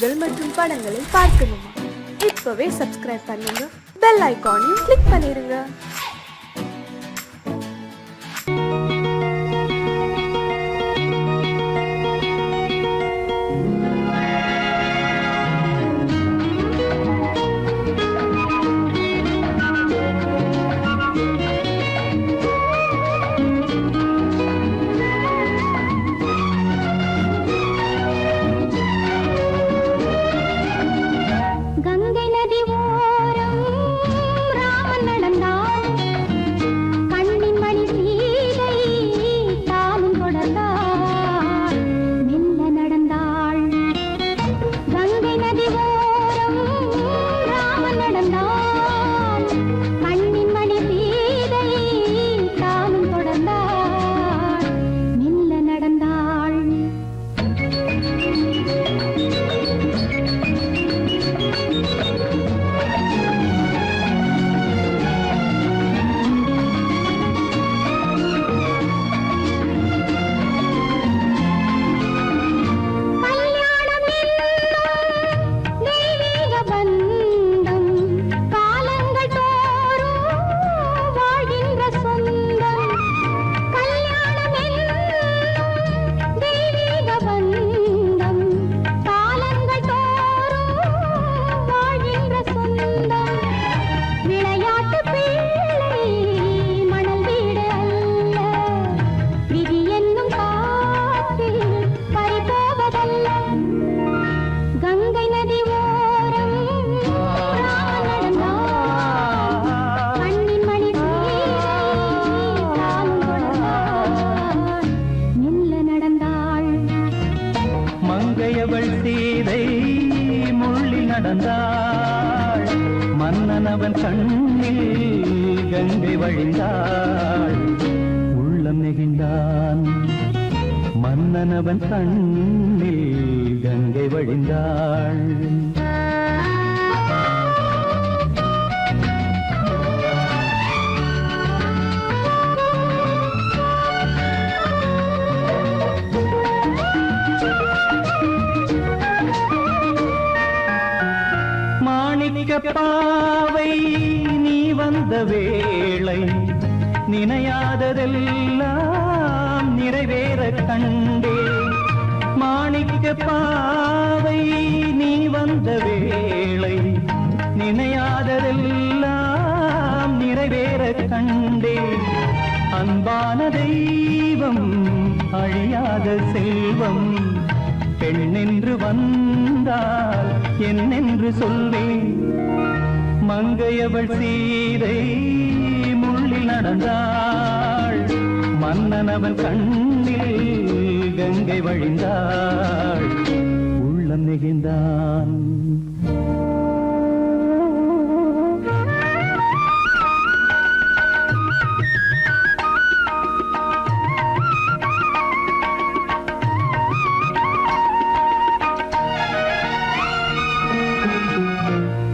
நிகழ்ச்சிகள் மற்றும் படங்களை பார்க்கணுமா? இப்பவே சப்ஸ்கிரைப் பண்ணுங்க, பெல் ஐகானையும் கிளிக் பண்ணிருங்க. மன்னனவன் கண்ணில் கங்கை வழிந்தாள், உள்ளம் நெகிழ்ந்தான். மன்னனவன் கண்ணில் கங்கை வழிந்தாள். பாவை நீ வந்த வேளை நினையாததெல்லாம் நிறைவேற கண்டே. மாணிக்க பாவை நீ வந்த வேளை நினையாததெல்லாம் நிறைவேற கண்டே. அன்பான தெய்வம் அழியாத செல்வம் பெண்ணென்று வந்தால் என்னென்று சொல்வேன். மங்கையவள் சீதை முள்ளில் நடந்தாள், மன்னனவன் கண்ணில் கங்கை வழிந்தாள், உள்ளம் நெகிழ்ந்தான்.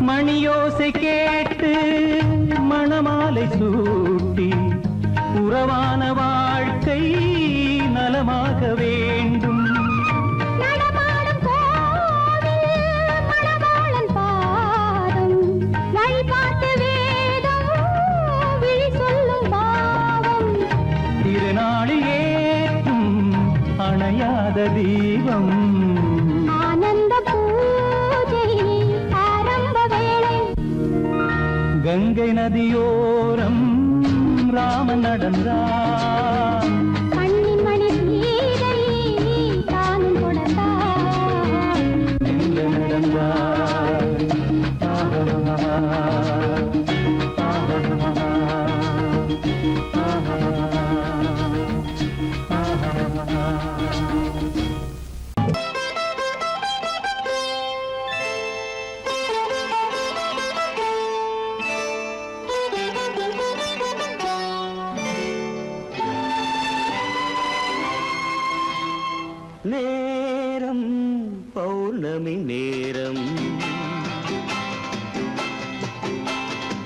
மணியோசை கேட்டு மணமாலை சூட்டி உறவான வாழ்க்கை நலமாக வேண்டும். திருநாளில் ஏற்றும் அணையாத தீபம் கங்கை நதியோரம் ராமன் நடந்தான். கண்ணிமணி சீதை தானும் கொடுத்தான். எங்க நடந்தான். நேரம் பௌர்ணமி நேரம்,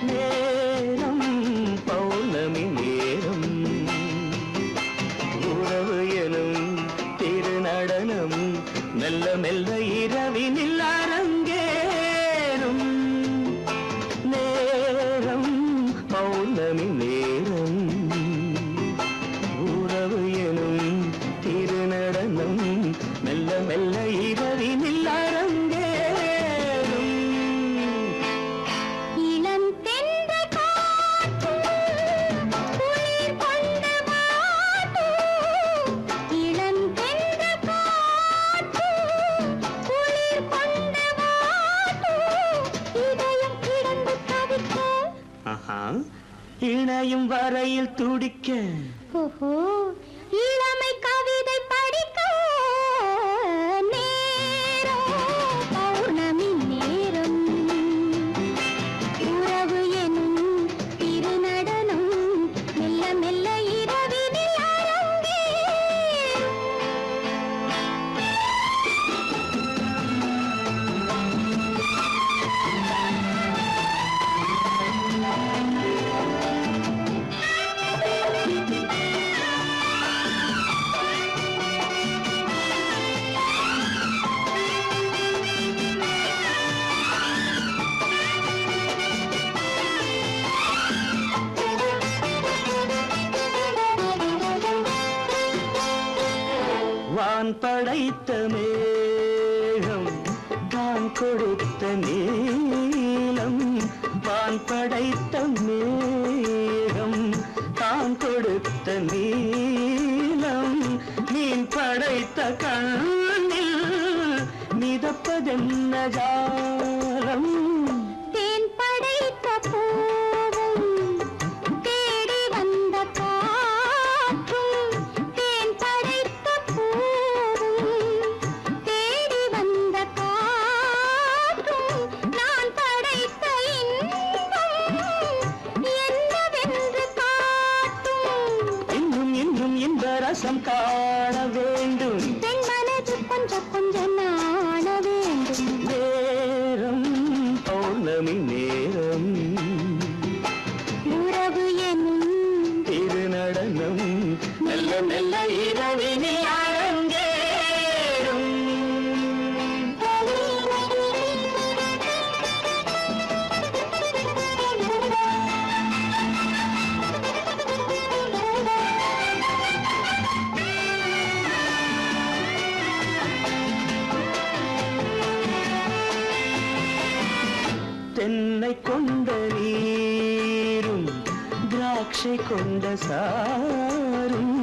நேரம் பௌர்ணமி நேரம், உறவு எனும் திருநடனம் மெல்ல மெல்ல இரவினில்லை. இணையும் வரையில் துடிக்க ஓஹோ இளமை கவிதை படிக்க நேரம் பௌர்ணமி நேரம் உறவு எனும் திருநடனம் மெல்ல மெல்ல இரவினில் வான் படைத்த மேகம் தான் கொடுத்த நீலம் வான் படைத்த மேகம் தான் கொடுத்த நீலம் மீன் படைத்த கண்ணில் மிதப்பதென்ன ஜாலம் தேன் படைத்த பூவும் தேடி வந்த காற்றும் தேன் படைத்த பூவும் தேடி வந்த காற்றும் நான் படைத்த இன்பம் என்னவென்று காட்டும் இன்னும் இன்னும் இந்த ரசம் காண வேண்டும் பெண் மனது கொஞ்சம் கொஞ்சம் நாண வேண்டும் நேரம் பௌர்ணமி நேரம் உறவு எனும் திருநடனம் மெல்ல மெல்ல இரவினில் அரங்கேறும் தென்னை கொண்ட நீரும் திராட்சை கொண்ட சாரும்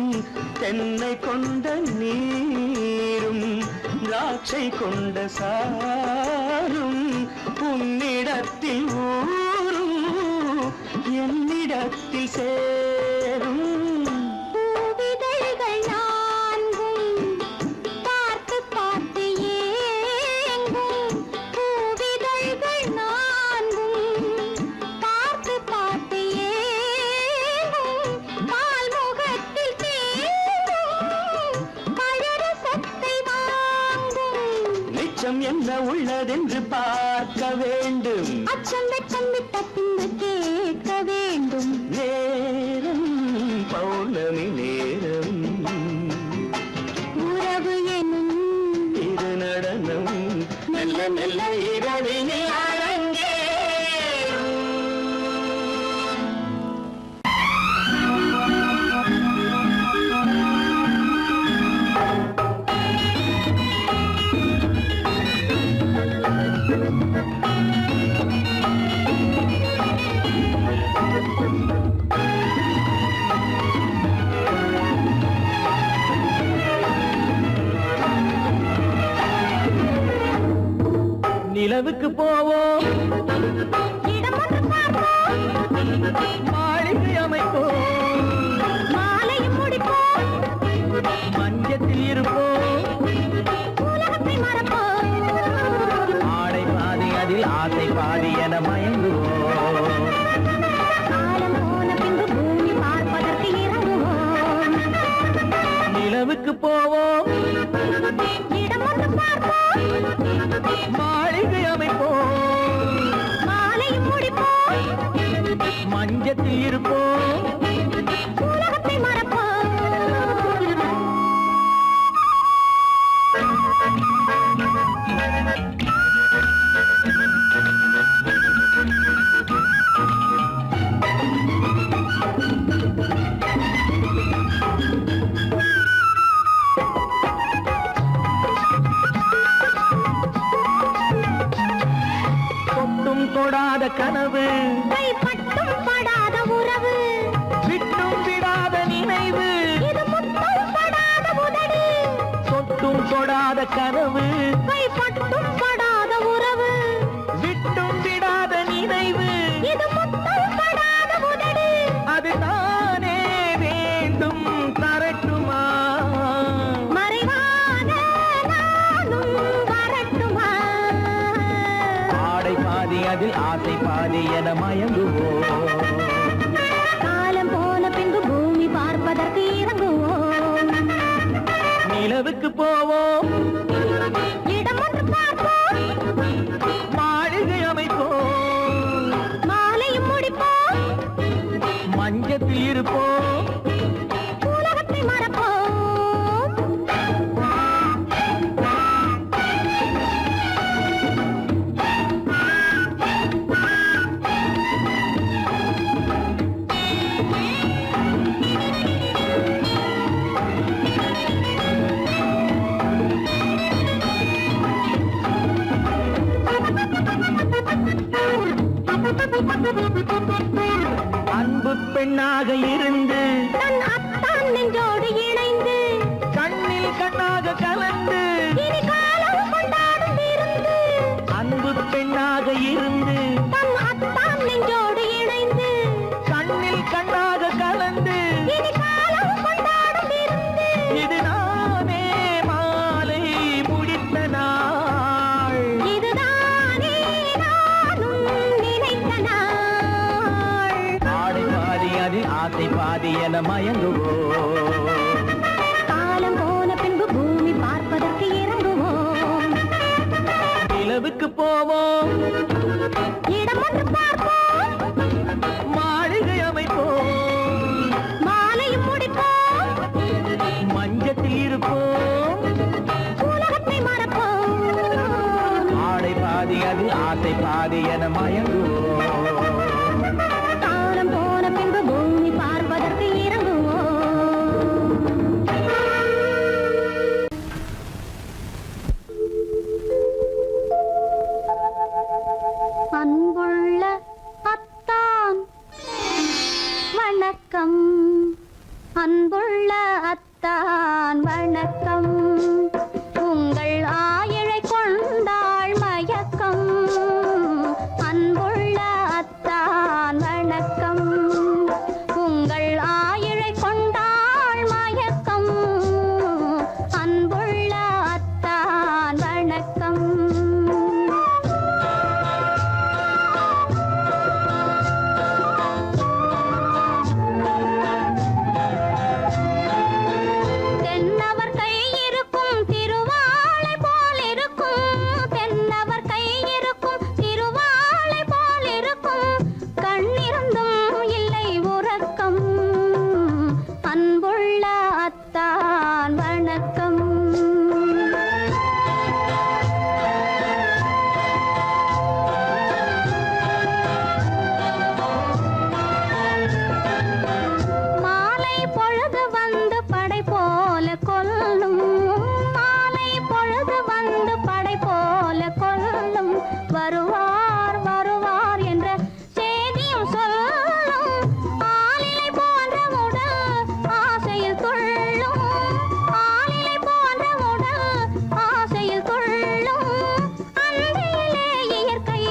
தென்னை கொண்ட நீரும் திராட்சை கொண்ட சாரும் உன்னிடத்தில் ஊரும் என்னிடத்தில் சேரும் பூவிதழ்கள் நான்கும் பார்த்து பார்த்து ஏங்கும் பூவிதழ்கள் நான்கும் பார்த்து பார்த்து ஏங்கும் பால் முகத்தில் தேங்கும் பழரசத்தை வாங்கும் நிச்சம் என்ன உள்ளதென்று பார்க்க வேண்டும் அச்சம் வெச்சம் விட்ட பின்பு கேட்க வேண்டும் நேரம் பௌர்ணமி நேரம் உறவு எனும் திருநடனம் மெல்ல மெல்ல இரவினில் அரங்கேறும் நிலவுக்கு போவோம் இடம் ஒன்று பார்ப்போம் மாளிகை அமைப்போம் மாலையும் முடிப்போம் மஞ்சத்தில் இருப்போம் உலகத்தை மறப்போம் ஆடை பாதி அதில் ஆசை பாதி என மயங்குவோம் காலம் போன பின்பு பூமி பார்ப்பதற்கு இறங்குவோம் நிலவுக்கு போவோம் இடம் ஒன்று பார்ப்போம் மாளிகை அமைப்போம் மாலையும் முடிப்போம் மஞ்சத்தில் இருப்போம் உலகத்தை மறப்போம் தொட்டும் தொடாத கனவு கைப்பட்டும் படாத உறவு விட்டும் விடாத நினைவு இது முட்டும் படாத உதடு தொட்டும் தொடாத கனவு கைப்பட்டும் படாத உறவு விட்டும் விடாத நினைவு இது முட்டும் படாத உதடு அதில் ஆசை பாதி என மயங்குவோம். காலம் போன பின்பு பூமி பார்ப்பதற்கு இறங்குவோம். நிலவுக்கு போவோம், இடம் ஒன்று பார்ப்போம், மாளிகை அமைப்போம், மாலையும் முடிப்போம், மஞ்சத்தில் இருப்போம், உலகத்தை மறப்போம். அன்பு பெண்ணாக இருந்து தன் அத்தான் நெஞ்சோடு இணைந்து கண்ணில் கண்ணாக கலந்து இனி காலம் கொண்டாடும் விருந்து. அன்பு பெண்ணாக இருந்து தன் அத்தான் நெஞ்சோடு இணைந்து கண்ணில் கண்ணாக கலந்து இனி காலம் கொண்டாடும் விருந்து. இது நானே மாலை முடித்த நாள். இதுதானே நானும் நினைத்த நாள். ஆடை பாதி அதில் ஆசை பாதி என மயங்குவோம். காலம் போன பின்பு பூமி பார்ப்பதற்கு இறங்குவோம். நிலவுக்கு போவோம், இடம் ஒன்று பார்ப்போம், மாளிகை அமைப்போம், மாலையும் முடிப்போம், மஞ்சத்தில் இருப்போம், உலகத்தை மறப்போம். ஆடை பாதி அதில் ஆசை பாதி என மயங்குவோம். காலம் போன பின்பு பூமி பார்ப்பதற்கு இறங்குவோம். அன்புள்ள அத்தான் வணக்கம், அன்புள்ள அத்தான் வணக்கம். உங்கள் ஆயிழை கொண்டாள் மயக்கம். அன்புள்ள அத்தான் வணக்கம். உங்கள் ஆயிழை கொண்டாள் மயக்கம். அன்புள்ள அத்தான் வணக்கம். தென்னவர் கை இருக்கும் திருவாளை போல் இருக்கும். தென்னவர் கை இருக்கும் திருவாளை போல் இருக்கும். கண்ணிருந்தும் இல்லை உறக்கம். அன்புள்ள அத்தான் வணக்கம். மாலை பொழுது வந்து படை போல கொல்லும். மாலை பொழுது வந்து படை போல கொல்லும். வருவார் வருவார் என்ற செய்தியும் சொல்லும். ஆலிலை போன்ற உடல் ஆசையில் துள்ளும். ஆலிலை போன்ற உடல் ஆசையில் துள்ளும். அன்பிலே இயற்கை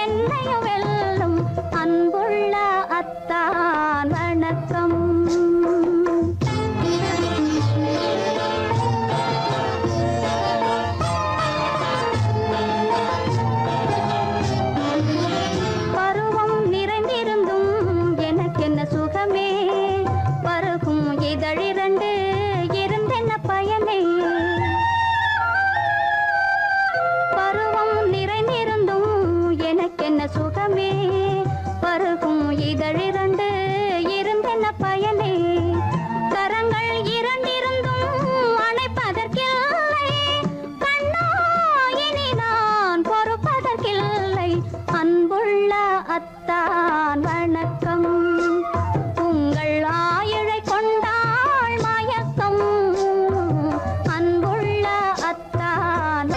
என்னையும் வெல்லும். அன்புள்ள அத்தான் வணக்கம். பருவம் நிறைந்திருந்தும் எனக்கென்ன சுகமே. பருகும் இதழிரண்டு இருந்தென்ன பயனே. பருவம் நிறைந்திருந்தும் எனக்கென்ன சுகமே. பருகும் இதழிரண்டு இருந்தென்ன பயனே. கரங்கள் இரண்டிருந்தும் அணைப்பதற்கில்லை. கண்ணா இனி நான் பொறுப்பதற்கில்லை. அன்புள்ள அத்தான் வணக்கம். உங்கள் ஆயிழை கொண்டாள் மயக்கம். அன்புள்ள அத்தான்.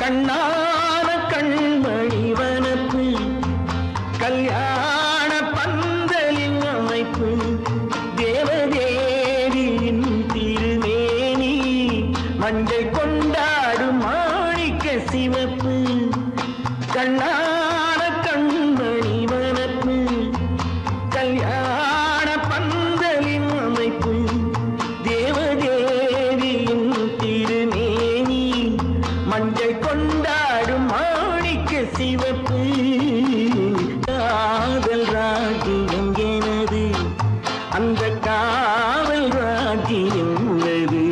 கண்ணான கண்மணி வனப்பு கல்யாண பந்தலின் அமைப்பு தேவதேவியின் திருமேனி மஞ்சள் கொண்டாடும் மாணிக்க சிவப்பு கண்ணான கண்மணி வனப்பு கல்யாண பந்தலின் அமைப்பு தேவதேவியின் திருமேனி மஞ்சள் கொண்டாடும் மாணிக்க சிவப்பு காதல் ராஜ்யம் எனது அந்த காவல் ராஜ்யம் உள்ளது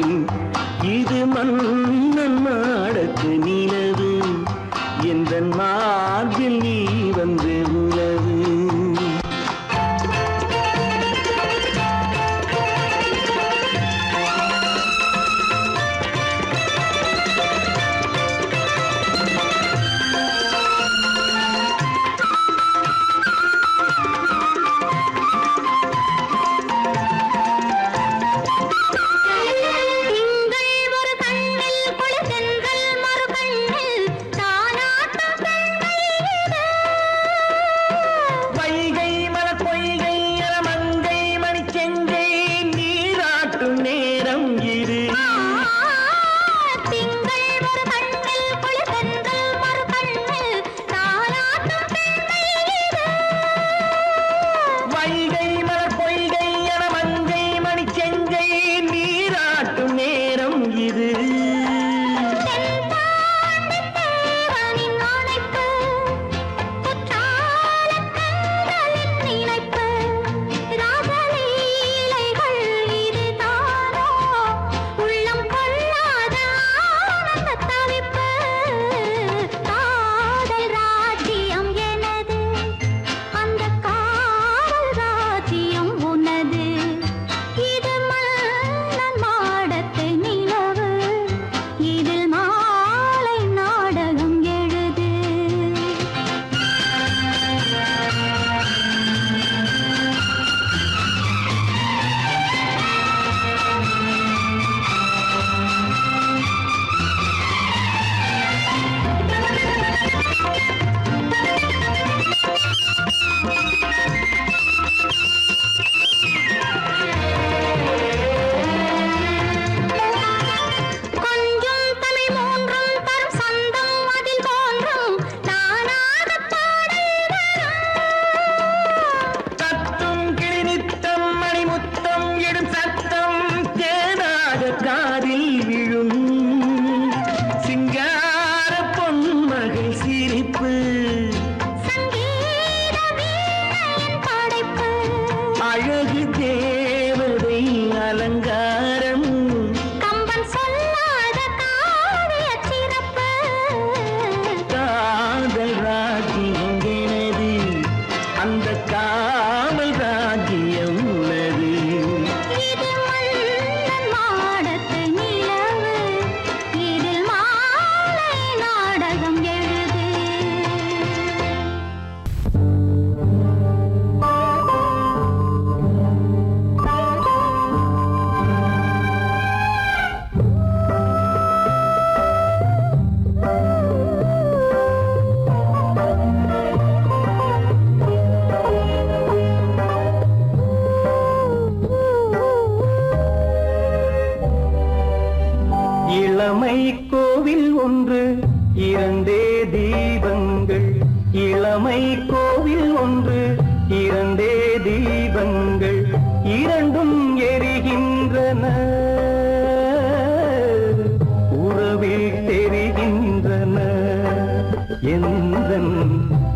இது மன்னன் மாடத்து நிலவு எந்த மார்பில் நீ வந்து உலவு திங்கள் ஒரு கண்ணில் குளிர்தென்றல் மறு கண்ணில் தானாட்டம் பெண்மையிலே. வைகை மலர் பொய்கை மங்கை மணிச்செங்கை நீராட்டும் நேரம் இது திங்கள் ஒரு கண்ணில் குளிர்தென்றல் மறு கண்ணில் தானாட்டம் பெண்மையிலே. வைகை மலர் பொய்கை மங்கை மணிச்செங்கை நீராட்டும் நேரம் இது தென்பாண்டித் தேவனின் அணைப்பு, குற்றாலக் கண்களின் நினைப்பு, ராசலீலைகள் இதுதானோ, உள்ளம் கொள்ளாத ஆனந்தத் தவிப்பு. காதல் ராஜ்யம் எனது, அந்த காவல் ராஜ்யம் உனது. இது மன்னன் மாடத்து நிலவு, இதில் மாலை நாடகம் எழுது. கொஞ்சம் தமிழ் மூன்றும் தரும் சந்தம் அதில் தோன்றும் நானாகப் பாடல் வரும். தத்தும் கிளி நித்தம் மணிமுத்தம் இடும் சத்தம் தேனாக காதில் விழும் சிங்கார பொன்மகள் சிரிப்பு சங்கீத வீணையின் படைப்பு, அழகு தேவதை அலங்காரம் கம்பன் சொல்லாத காவியச் சிறப்பு. காதல் ராஜ்யம் எனது அந்த காவல் ராஜ்யம் உள்ளது இது மன்னன் மாடத்து நிலவு, இதில் மாலை நாடகம் எழுது. இளமை கோவில் ஒன்று இரண்டே தீபங்கள் இளமை கோவில் ஒன்று இரண்டே தீபங்கள் இரண்டும் எரிகின்றன உறவில் தெரிகின்றன எந்தன்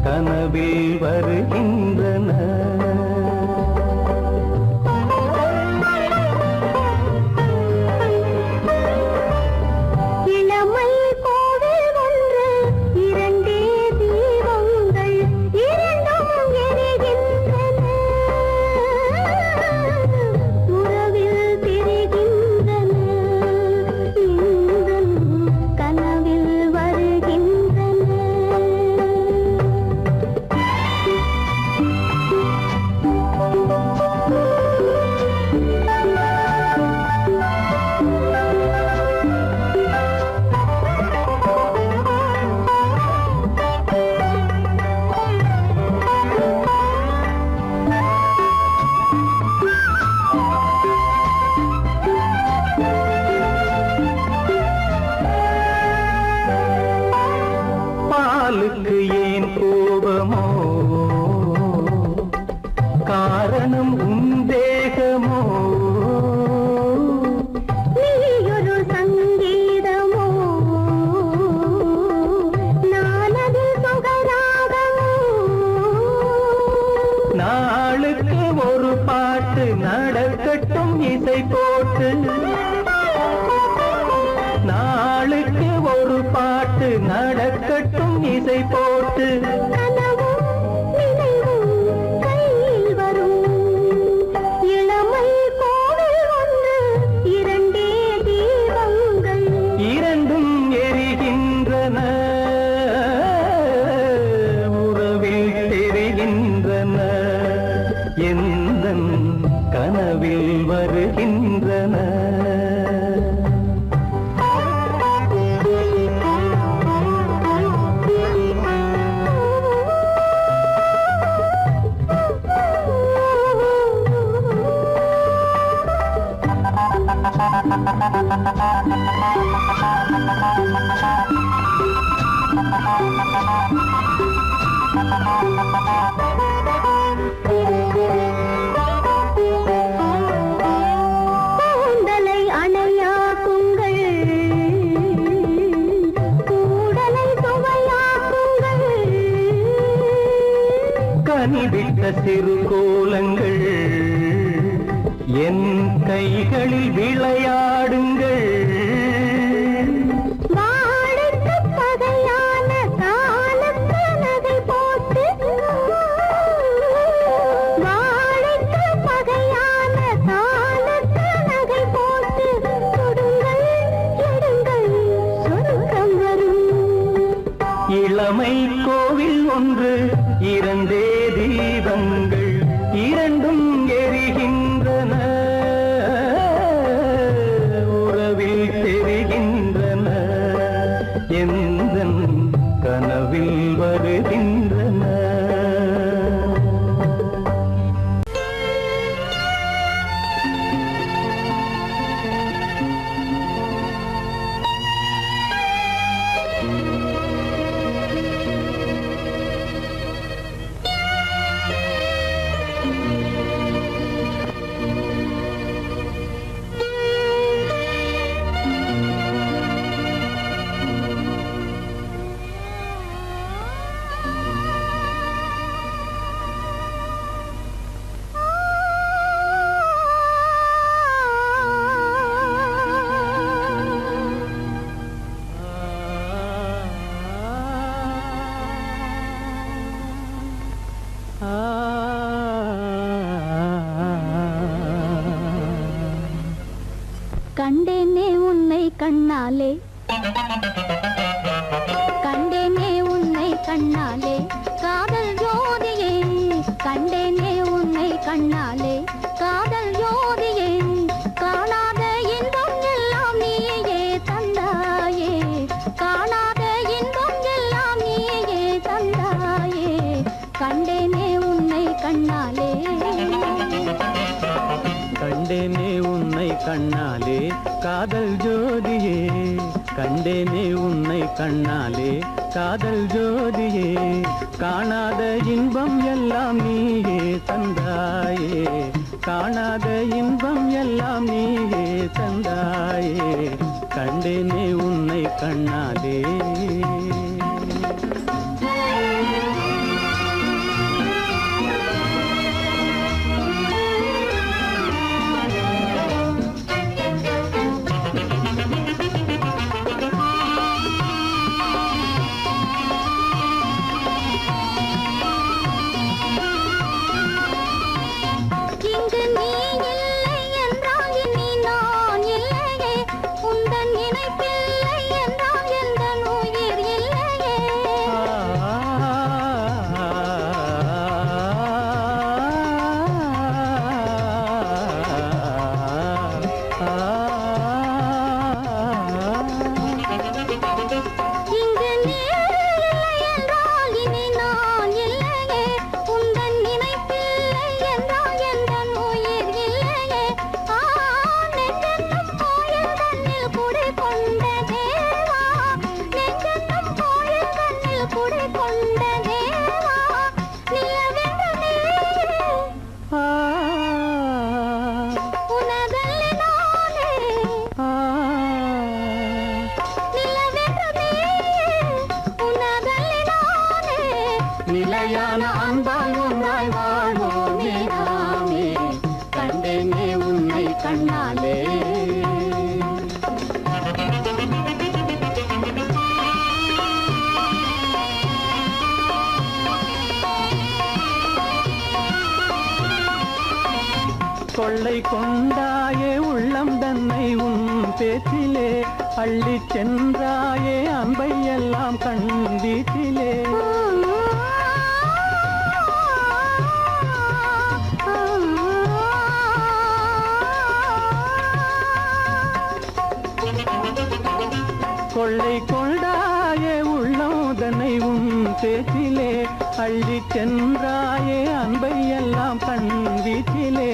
கனவில் வருகின்றன இளமை கோவில் ஒன்று இரண்டே தீபங்கள் இரண்டும் எரிகின்றன உறவில் தெரிகின்றன இன்பம் கனவில் வருகின்றன நாளுக்கு ஒரு பாட்டு நடக்கட்டும் இசை போட்டு கனவும் நினைவும் கையில் வரும் இளமை கோவில் ஒன்று இரண்டே தீபங்கள் இரண்டும் எரிகின்றன உறவில் தெரிகின்றன எந்தன் கனவில் வருகின்றன கூந்தலை அணையாக்குங்கள் கூடலை சுவையாக்குங்கள் கனிவிட்ட சிறு கோலங்கள் என் கைகளில் விளையாடுங்கள் வாழைக்கு பகையான காலுக்கு நகை போட்டு வாழைக்கு பகையான காலுக்கு நகை போட்டு கொடுங்கள் எடுங்கள் சொர்க்கம் வரும் இளமை கோவில் ஒன்று இரண்டே தீபங்கள் இரண்டும் எரிகின்றன உறவில் தெரிகின்றன எந்தன் கனவில் வருகின்றன கண்டேனே உன்னை கண்ணாலே கண்டேனே உன்னை கண்ணாலே காதல் ஜோதியே கண்டேனே உன்னை கண்ணாலே காதல் ஜோதியே காணாத இன்பம் எல்லாம் நீயே தந்தாயே காணாத இன்பம் எல்லாம் நீயே தந்தாயே கண்டேனே உன்னை கண்ணாலே கண்டேனே உன்னை கண்ணாலே காதல் ஜோதியே கண்டேனே உன்னை கண்ணாலே காதல் ஜோதியே காணாத இன்பம் எல்லாம் நீயே தந்தாயே காணாத இன்பம் எல்லாம் நீயே தந்தாயே கண்டேனே உன்னை கண்ணாலே இங்கு நீ இல்லை என்றால் இனி நான் இல்லையே உந்தன் நினைப்பில்லை என்றால் எந்த உயிர் இல்லையே இங்கு நீ இல்லை என்றால் இனி நான் இல்லையே உந்தன் நினைப்பில்லை என்றால் எந்த உயிர் இல்லையே நெஞ்சென்னும் கோயில் தன்னில் குடி கொண்ட தேவா நெஞ்சென்னும் கோயில் தன்னில் குடி கொண்ட தேவா நிலவென்று நீ உனதல்லி நானே நிலவென்று நீ உனதல்லி நானே நிலையான அன்பால் ஒன்றாய் வாழ்வோமே நாமே கண்டேனே உன்னை கண்ணாலே கொள்ளை கொண்டாயே உள்ளம் தன்னை உன் பேச்சிலே அள்ளி சென்றாயே அன்பை எல்லாம் கண் வீட்டிலே கொள்ளை கொண்டாயே உள்ளம் தன்னை உன் பேச்சிலே அள்ளி சென்றாயே அன்பை எல்லாம் கண் வீச்சிலே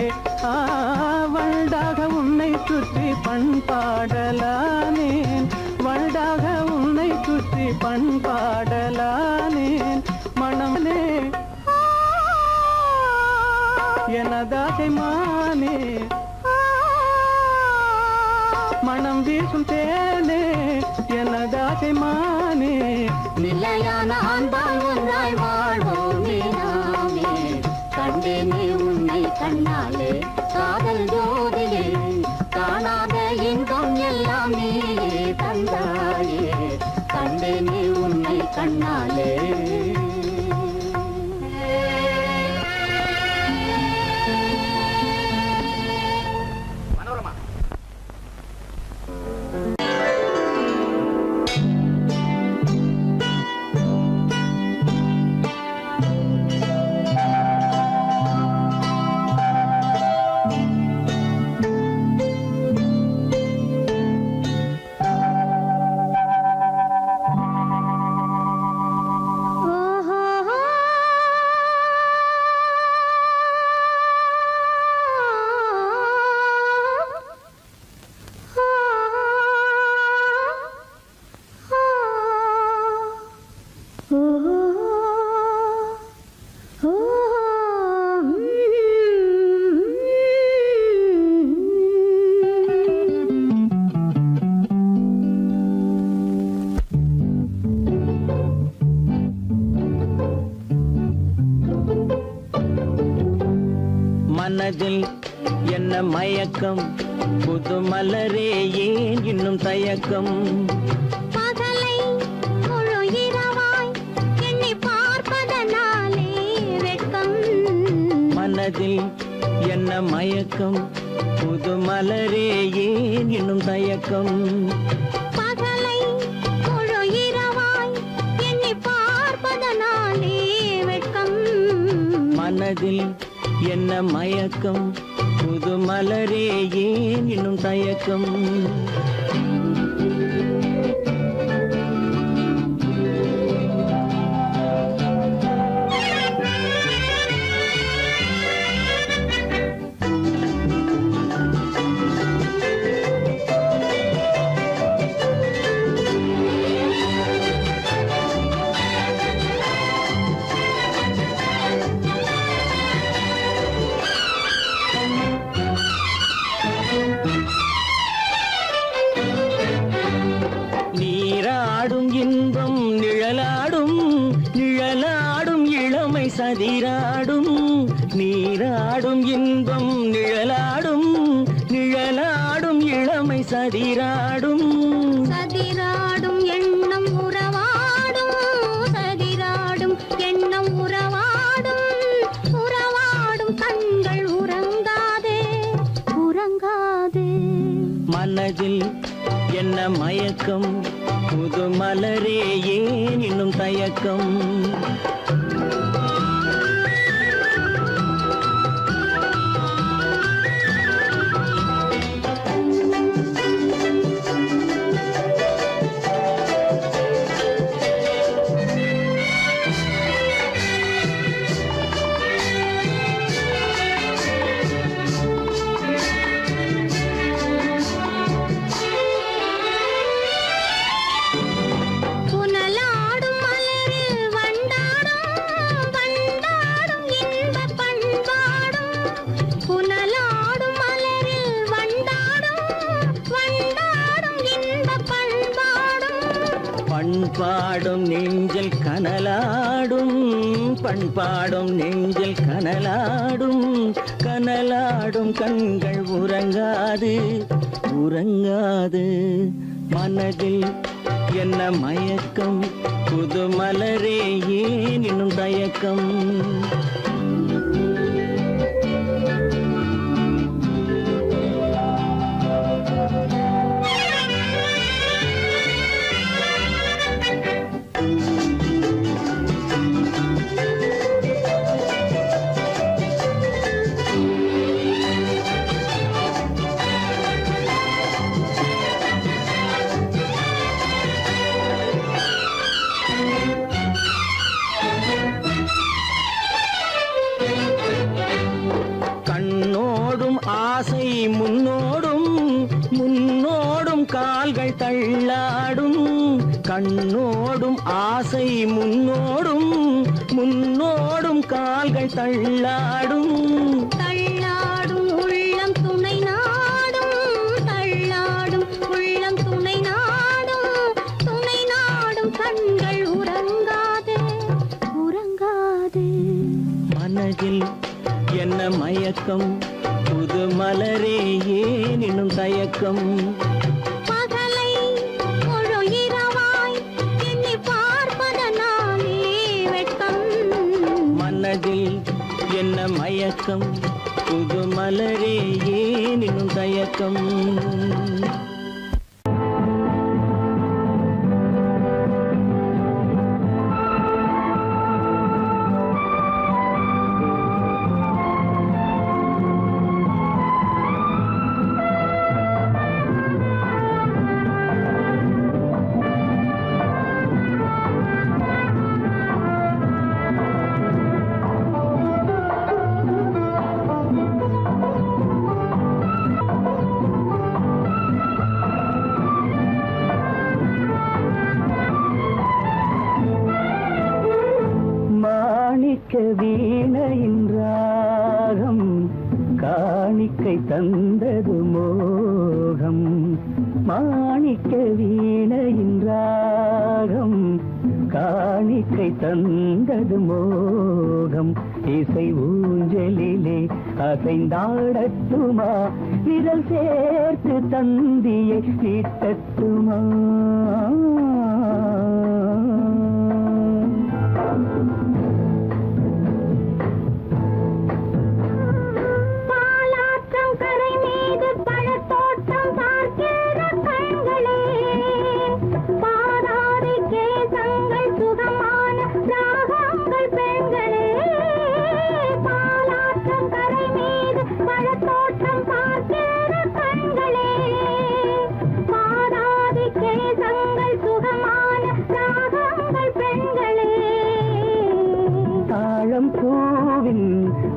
வண்டாக உன்னை சுற்றி பண்பாடலானேன் வண்டாக உன்னை சுற்றி பண்பாடலானேன் மனமே எனதாசை மானே மனம் வீசும் தேனே எனதாசை மானே நிலையான அன்பால் ஒன்றாய் வாழ்வோமே நாமே கண்டேனே உன்னை கண்ணாலே காதல் ஜோதியே காணாத இன்பம் எல்லாம் நீயே தந்தாயே கண்டேனே உன்னை கண்ணாலே மனதில் என்ன மயக்கம் புது மலரே ஏன் இன்னும் தயக்கம் பகலை முழு இரவாய் எண்ணி பார்ப்பதனாலே வெட்கம் மனதில் என்ன மயக்கம் புது மலரே ஏன் இன்னும் தயக்கம் பகலை முழு இரவாய் எண்ணி பார்ப்பதனாலே வெட்கம் மனதில் என்ன மயக்கம் புது மலரே ஏன் இன்னும் தயக்கம் நீராடும் இன்பம் நிழலாடும் நிழலாடும் இளமை சதிராடும் நீராடும் இன்பம் நிழலாடும் நிழலாடும் இளமை சதிராடும் சதிராடும் எண்ணம் உறவாடும் சதிராடும் எண்ணம் உறவாடும் உறவாடும் கண்கள் உறங்காதே உறங்காதே மனதில் என்ன மயக்கம் புது மலரே ஏன் இன்னும் தயக்கம் புனலாடும் மலரில் வண்டாடும் வண்டாடும் இன்பப் பண்பாடும் புனலாடும் மலரில் வண்டாடும் வண்டாடும் இன்பப் பண்பாடும் பண்பாடும் நெஞ்சில் கனலாடும் பண்பாடும் நெஞ்சில் கனலாடும் கனலாடும் கண்கள் உறங்காது உறங்காது மனதில் என்ன மயக்கம் புது மலரே ஏன் இன்னும் தயக்கம் தள்ளாடும் கண்ணோடும் ஆசை முன்னோடும் முன்னோடும் கால்கள் தள்ளாடும் தள்ளாடும் உள்ளம் துணை நாடும் தள்ளாடும் உள்ளம் துணை நாடும் கண்கள் உறங்காது உறங்காது மனதில் என்ன மயக்கம் புது மலரே ஏன் இன்னும் தயக்கம் பகலை முழு இரவாய் எண்ணி பார்ப்பதனாலே வெட்கம் மனதில் என்ன மயக்கம் புது மலரே ஏன் இன்னும் தயக்கம் வீணையின் ராகம் காணிக்கை தந்தது மோகம் மாணிக்க வீணையின் ராகம் காணிக்கை தந்தது மோகம் இசை ஊஞ்சலிலே அசைந்தாடட்டுமா விரல் சேர்த்து தந்தியை நீட்டட்டுமா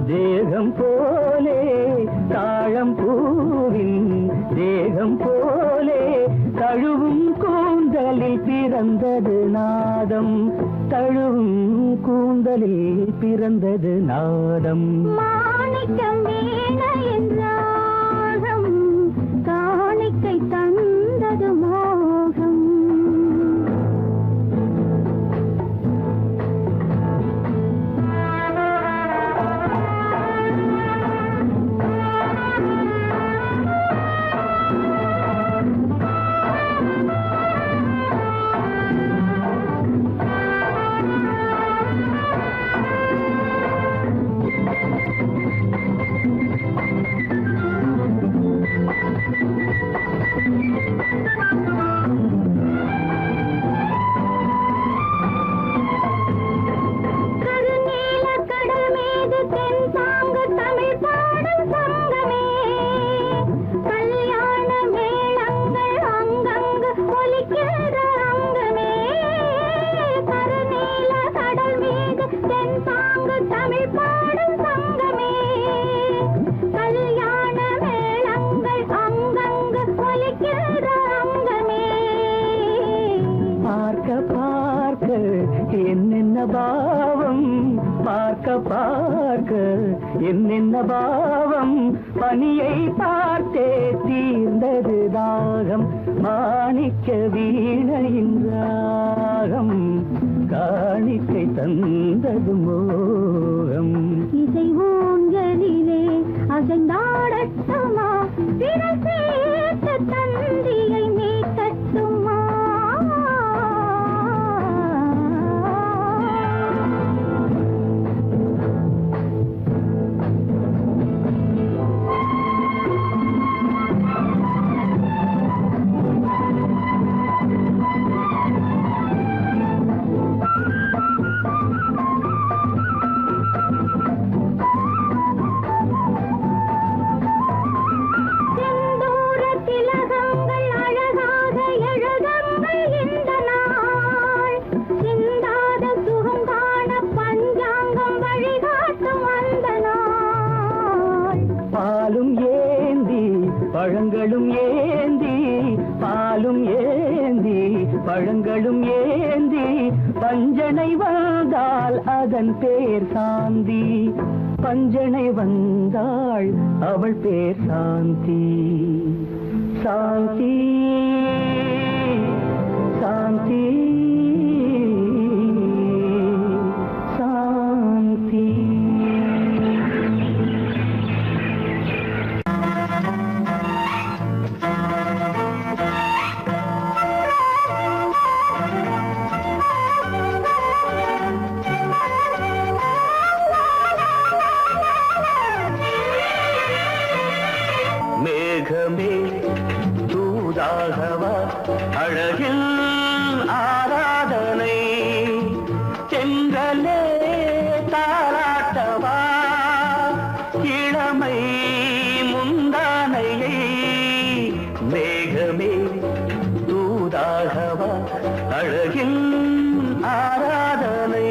தேகம் போலே தாழம் பூவின் தேகம் போலே தழுவும் கூந்தலில் பிறந்தது நாதம் தழுவும் கூந்தலில் பிறந்தது நாதம் மாணிக்கம் வீணையின் ராகம் காணிக்கை தந்தது மோகம் என்னென்ன பாவம் பார்க்க பார்க்க என்னென்ன பாவம் பனியை பார்த்தே தீர்ந்தது தாகம் மாணிக்க வீணையின் ராகம் காணிக்கை தந்தது மோகம் இசை ஊஞ்சலிலே அசைந்தாடட்டுமா விரல் சேர்த்து தந்தியை மீட்டட்டுமா பழங்களும் ஏந்தி பாலும் ஏந்தி பழங்களும் ஏந்தி பஞ்சனை வந்தால் அதன் பேர் சாந்தி. பஞ்சனை வந்தாள் அவள் பேர் சாந்தி. சாந்தி சாந்தி சாந்தி. மேகமே தூதாகவா அழகில் ஆராதனை. செங்கலே தாராட்டவா இளமை முந்தானையை. மேகமே தூதாகவா அழகில் ஆராதனை.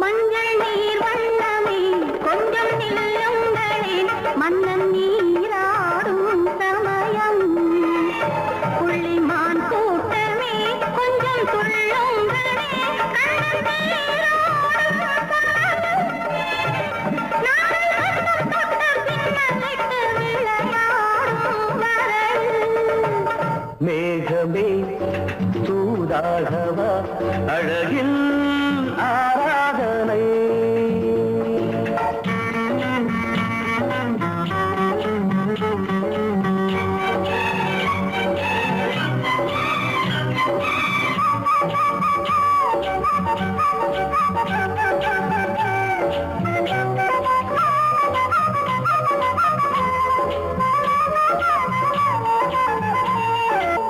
மஞ்சள் நீர் வண்ணமே கொஞ்சம் நில்லுங்களே, மன்னன் நீராடும் சமயம். புள்ளிமான் கூட்டமே கொஞ்சம் துள்ளுங்களே, கண்ணன் நீராடும் சமயம். நாளை வண்ணம் தொட்ட பின்னலிட்டு விளையாடும் வரல். மேகமே தூதாகவா அழகில் ஆராதனை.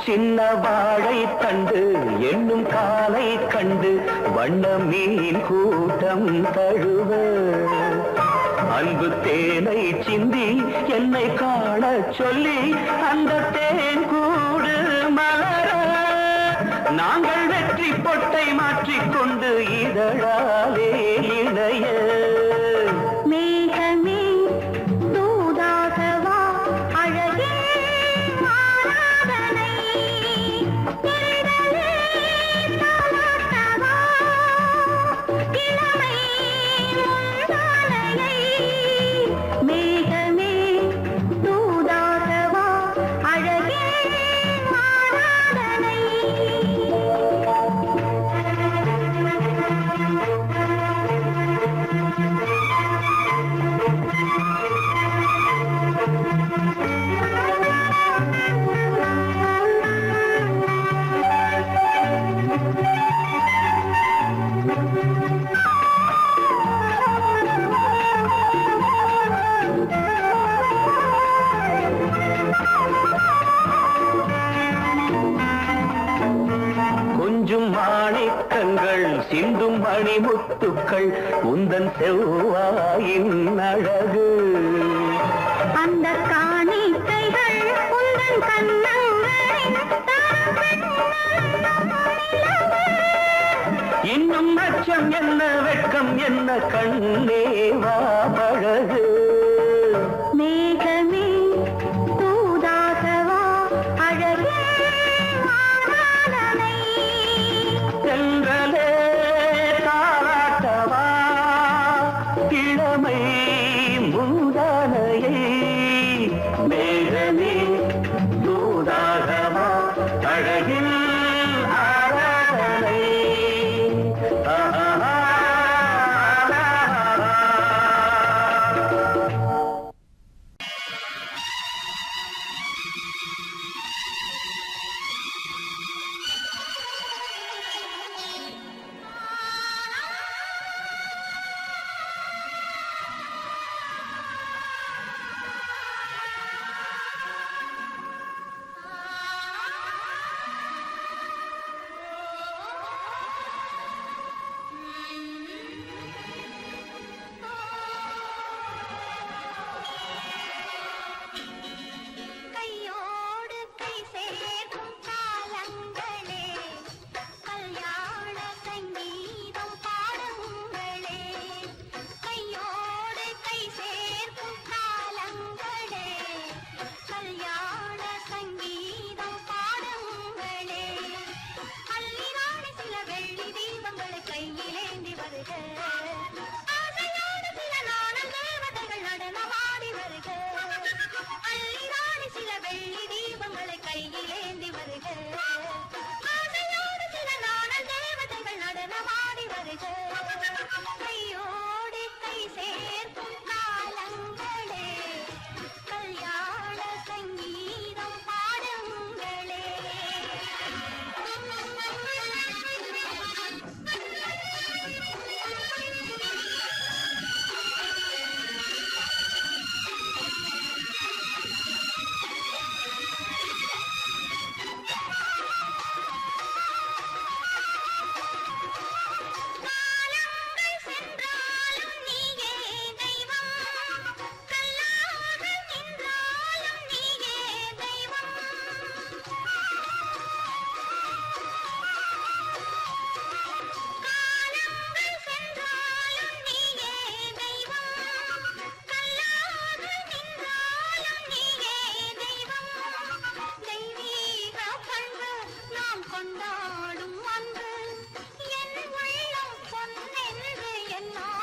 சின்ன வாழை தண்டு என்னும் காலை கண்டு வண்ண மீன் கூட்டம் தழுவ. அன்பு தேனை சிந்தி என்னை காண சொல்லி அந்த தேன் கூடு மலர. நாங்கள் வெற்றி பொட்டை மாற்றிக்கொண்டு இதழாலே இணைய. மேகமே தூதாகவா அழகில் ஆராதனை. தென்றலே தாலாட்டவா இளமை முந்தானையை. மேகமே தூதாகவா அழகில் ஆராதனை. கொஞ்சும் மாணிக்கங்கள் சிந்தும் மணிமுத்துக்கள் உந்தன் செவ்வாயின் அழகு. அந்த காணிக்கைகள் உந்தன் கண்ணங்களின் இன்னும் அச்சம் என்ன வெட்கம் என்ன கண்ணேவா பழகு. மேகமே தூதாகவா அழகில் ஆராதனை. சென்றலே தாராட்டவா இளமை முந்தானையை. மேகமே தூதாகவா அழகில் ஆராதனை. ஆஹா. கையோடு கை சேர்க்கும் காலங்களே கல்யாண சங்கீதம் பாடுங்களே காலங்கள் சென்றாலும் நீயே தெய்வம் கல்லாக நின்றாலும் நீயே தெய்வம் காலங்கள் சென்றாலும் நீயே தெய்வம் கல்லாக நின்றாலும் நீயே தெய்வம் தெய்வீக பண்பு நாம் கொண்டாடும் அன்பு என் உள்ளம் பொன்னென்று என்னால்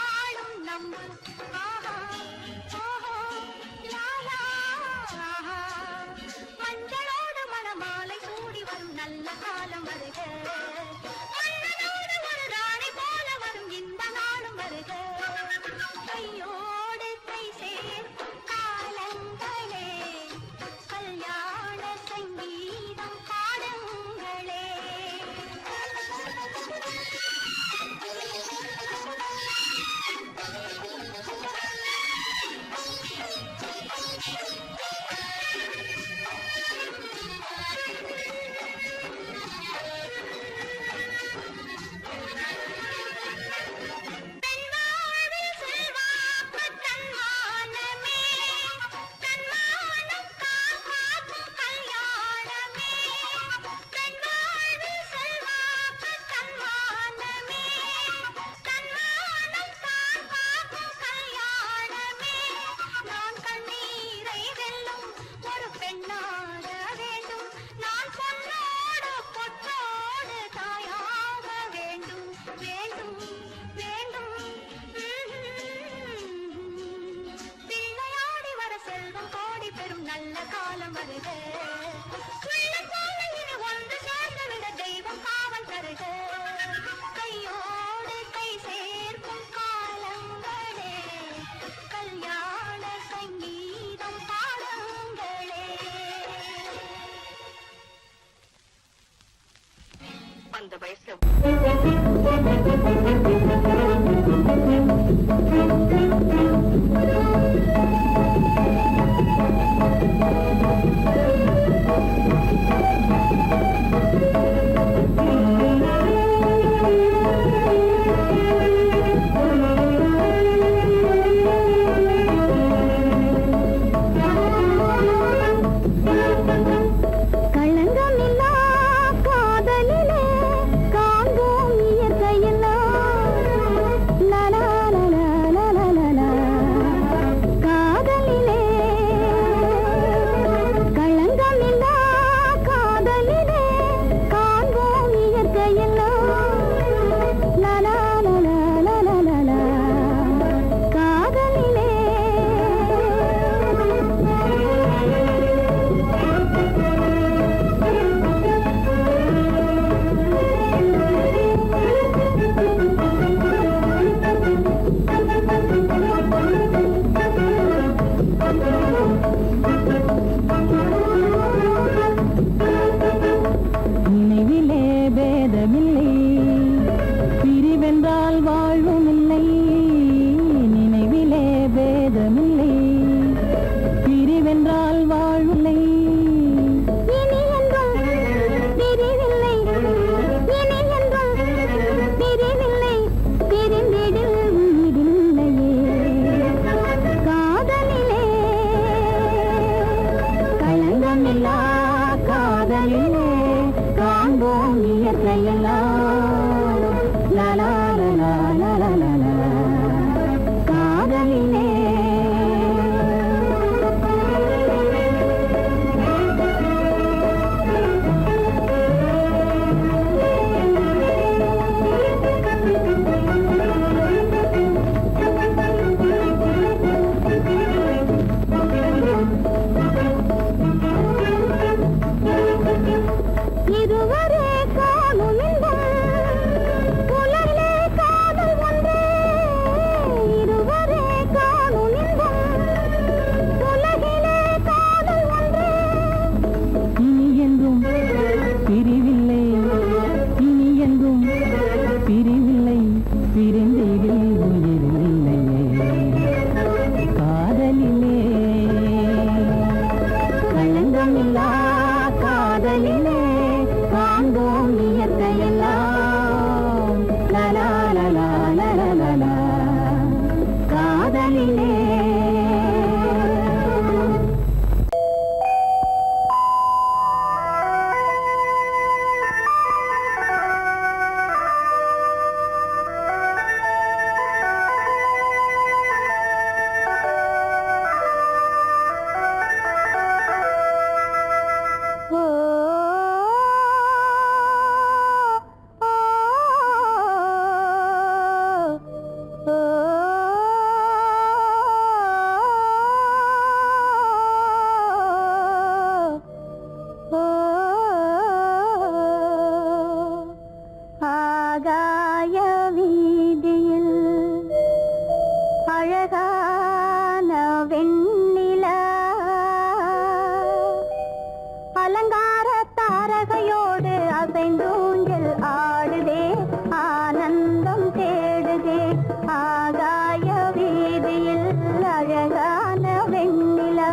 ஆகாய வீதியில் அழகான வெண்ணிலா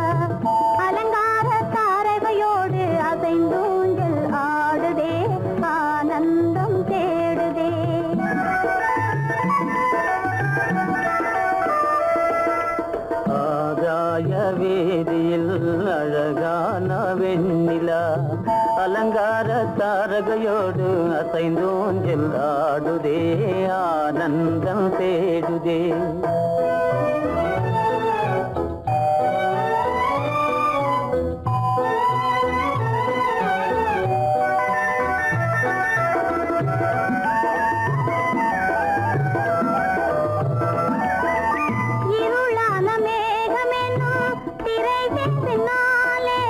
அலங்கார தாரகையோடு அசைந்தூஞ்சல் ஆடுதே ஆனந்தம் தேடுதே. ஆகாய வீதியில் அழகான வெண்ணிலா அலங்கார தாரகையோடு அசைந்தூஞ்சல் ஆடுதே ஆனந்தம் தேடுதே. இருளான மேகமென்னும் திரையின் பின்னாலே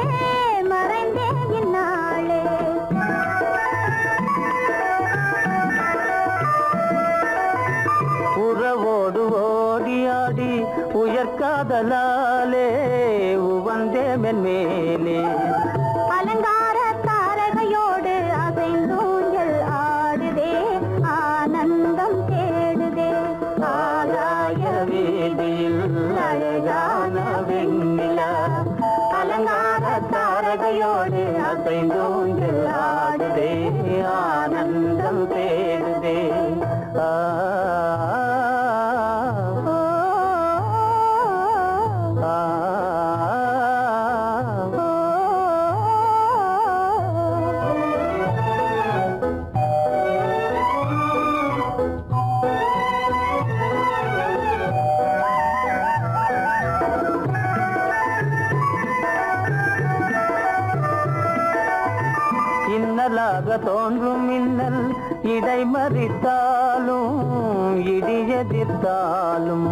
மறைந்தே இந்நாளே. உறவோடு ஓடியாடி உயர்காதலாலே உவந்தே மென்மேலே அலங்கார தாரகையோடு அசைந்தூஞ்சல் ஆடுதே ஆனந்தம் தேடுதே. ஆகாய வீதியில் அழகான வெண்ணிலா அலங்கார தாரகையோடு அசைந்தூஞ்சல் ஆடுதே ஆனந்தம் தேடுதே. ஆ இன்னலாக தோன்றும் மின்னல் இடைமறித்தாலும் இடியெதிர்த்தாலும்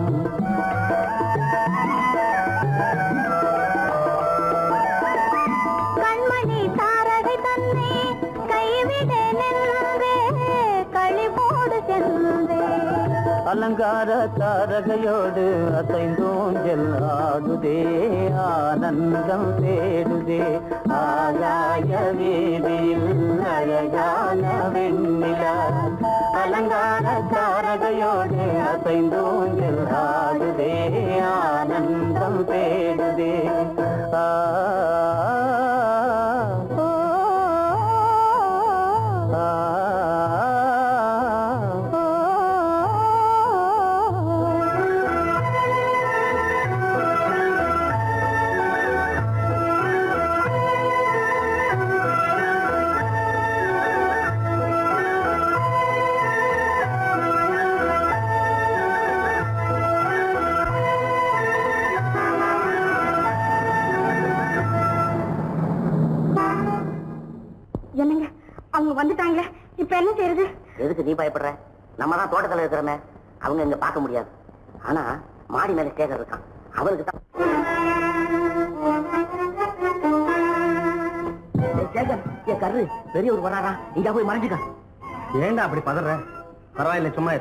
கண்மணி தாரகை தன்னை கைவிட நின்றே களிபோடு சென்றே. அலங்கார தாரகையோடு அசைந்தூஞ்சல் ஆடுதே ஆனந்தம் தேடுதே. ஆகாய வீதியில் அழகான வெண்ணிலா அலங்கார தாரகையோடு அசைந்தூஞ்சல் ஆடுதே ஆனந்தம் தேடுதே. ஆ என்னங்க அவங்க வந்துட்டாங்களே, இப்ப என்ன செய்யறது? எதுக்கு நீ பயப்படுற? நம்ம தான் தோட்டத்துல இருக்கிறோமே, அவங்க இங்க பார்க்க முடியாது. ஆனா மாடி மேல ஸ்டேஜர் இருக்கான், அவருக்கு தான். என் கரு பெரியவர் வராரா, இங்க போய் மறைஞ்சுக்க. ஏண்டா அப்படி பதற? பரவாயில்ல, சும்மா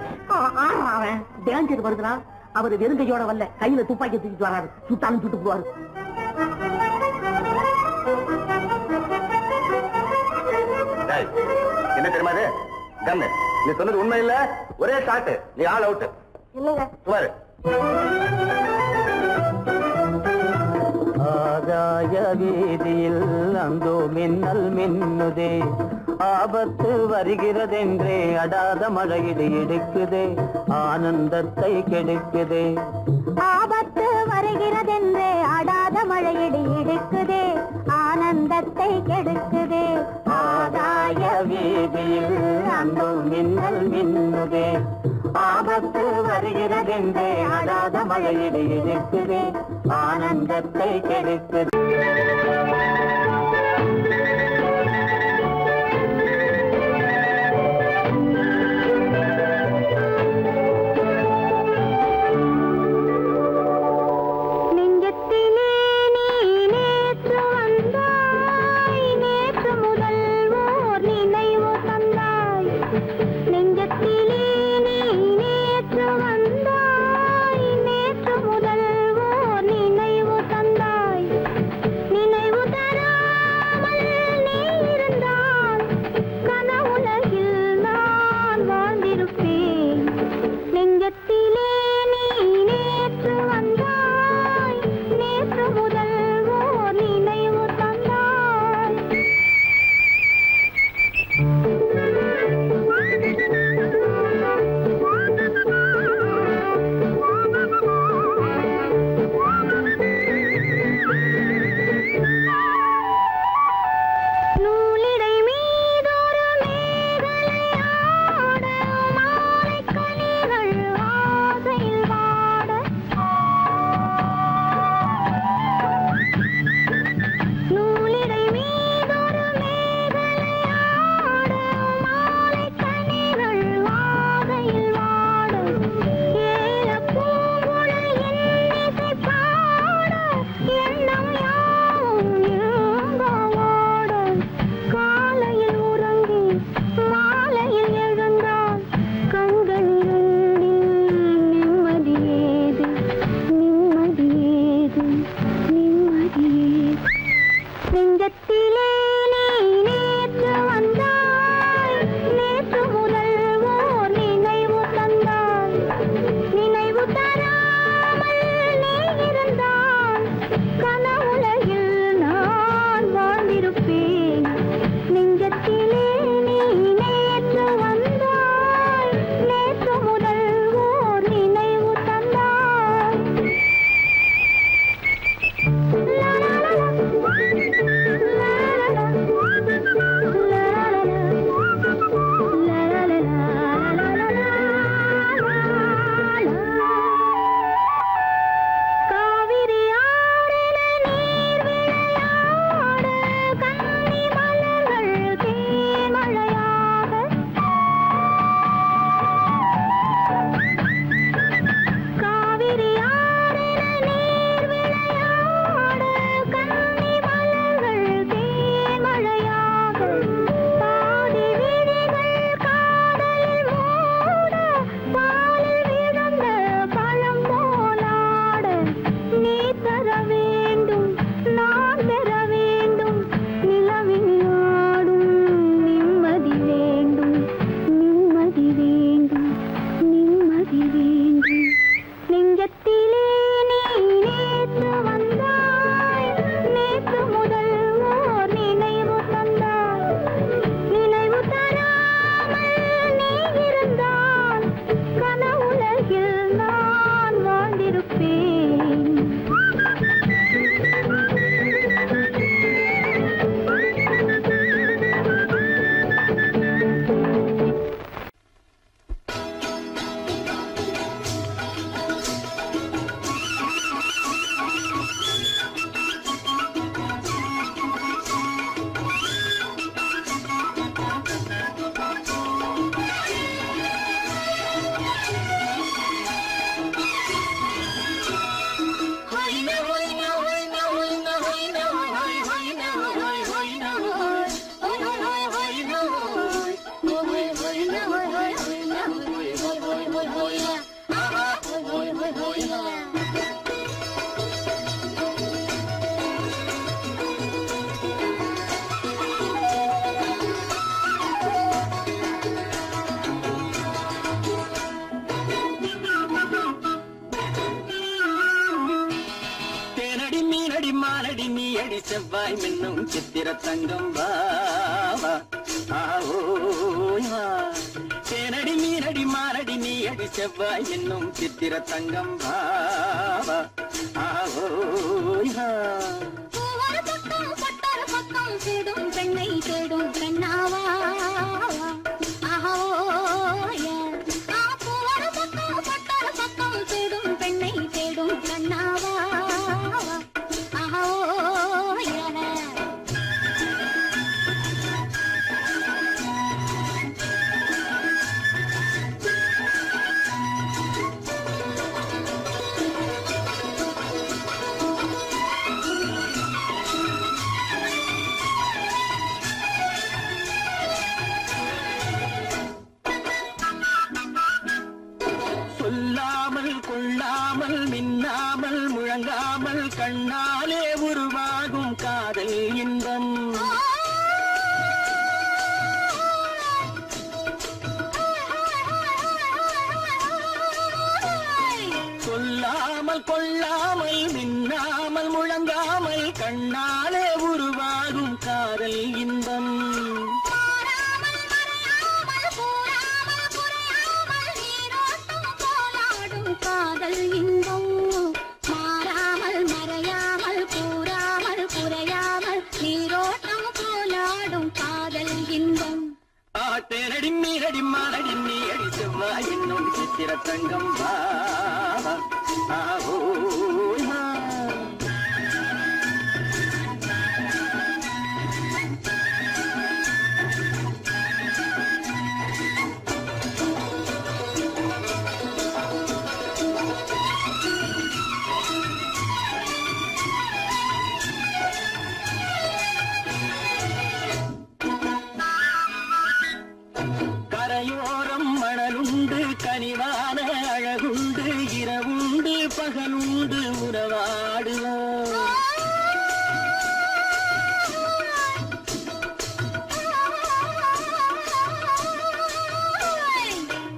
அவன் டேஞ்சர் வருதுனா, அவர் வெறுங்கையோட வரல, கையில துப்பாக்கி தூக்கிட்டு வராரு. சுட்டாலும் சுட்டு போவாரு. என்ன தெரியுமா இது? கண்ணு, நீ சொன்னது உண்மை இல்ல, ஒரே ஷாட், நீ ஆல் அவுட். இல்லங்க சுமாரு. ஆகாய வீதியில் அந்தோ மின்னல் மின்னுதே, ஆபத்து வருகிறதென்றே அடாத மழையிடு எடுக்குதே, ஆனந்தத்தை கெடுக்குதே. ஆபத்து வருகிறதென்றே அடாத மழையிடி இடுக்குதே, ஆனந்தத்தை கெடுக்குதே. ஆகாய வீதியில் அந்தோ மின்னல் மின்னுதே, ஆபத்து வருகிறதென்றே அடாத மழையிடு எடுக்குதே, ஆனந்தத்தை கெடுக்குதே. நெஞ்சத்திலே நீ நேற்று வந்தாய், நேற்று முதல் ஓர் நினைவு தந்தாய். நெஞ்சத்திலே நீ நேற்று வந்தாய், நேற்று முதல் ஓர் நினைவு தந்தாய். நினைவு தராத மானடி நீ அடி செவ்வாய் மின்னும் சித்திர தங்கம் வாவா ஆவோயா தேனடி மீனடி மானடி நீ அடி செவ்வாய் மின்னும் சித்திர தங்கம் வாவா ஆவோயா பூவொரு பக்கம் பட்டொரு பக்கம் தேடும் பெண்ணை தேடும் பெண்ணாவா ஆஹோய பூவொரு பக்கம் பட்டொரு பக்கம் தேடும் பெண்ணை தேடும் பெண்ணாவா ஆஹோய சொல்லாமல் கொள்ளாமல் மின்னாமல் முழங்காமல் கண்ணாலே உருவாகும் காதல் இன்பம் சொல்லாமல் கொள்ளாமல் மின்னாமல் முழங்காமல் கண்ணாலே உருவாகும் காதல் இன்பம் மாறாமல் மறையாமல் கூறாமல் குறையாமல் நீரோட்டம் போலாடும் காதல் இன்பம் மாறாமல் மறையாமல் கூறாமல் குறையாமல் நீரோட்டம் போலாடும் காதல் இன்பம் தேனடி மீனடி மானடி நீ அடி செவ்வாய் என்னும் சித்திர தங்கம் வாவா ஆவோயா கரையோரம் மணலுண்டு கனிவான அழகுண்டு இரவுண்டு பகலுண்டு உறவாடுவோம்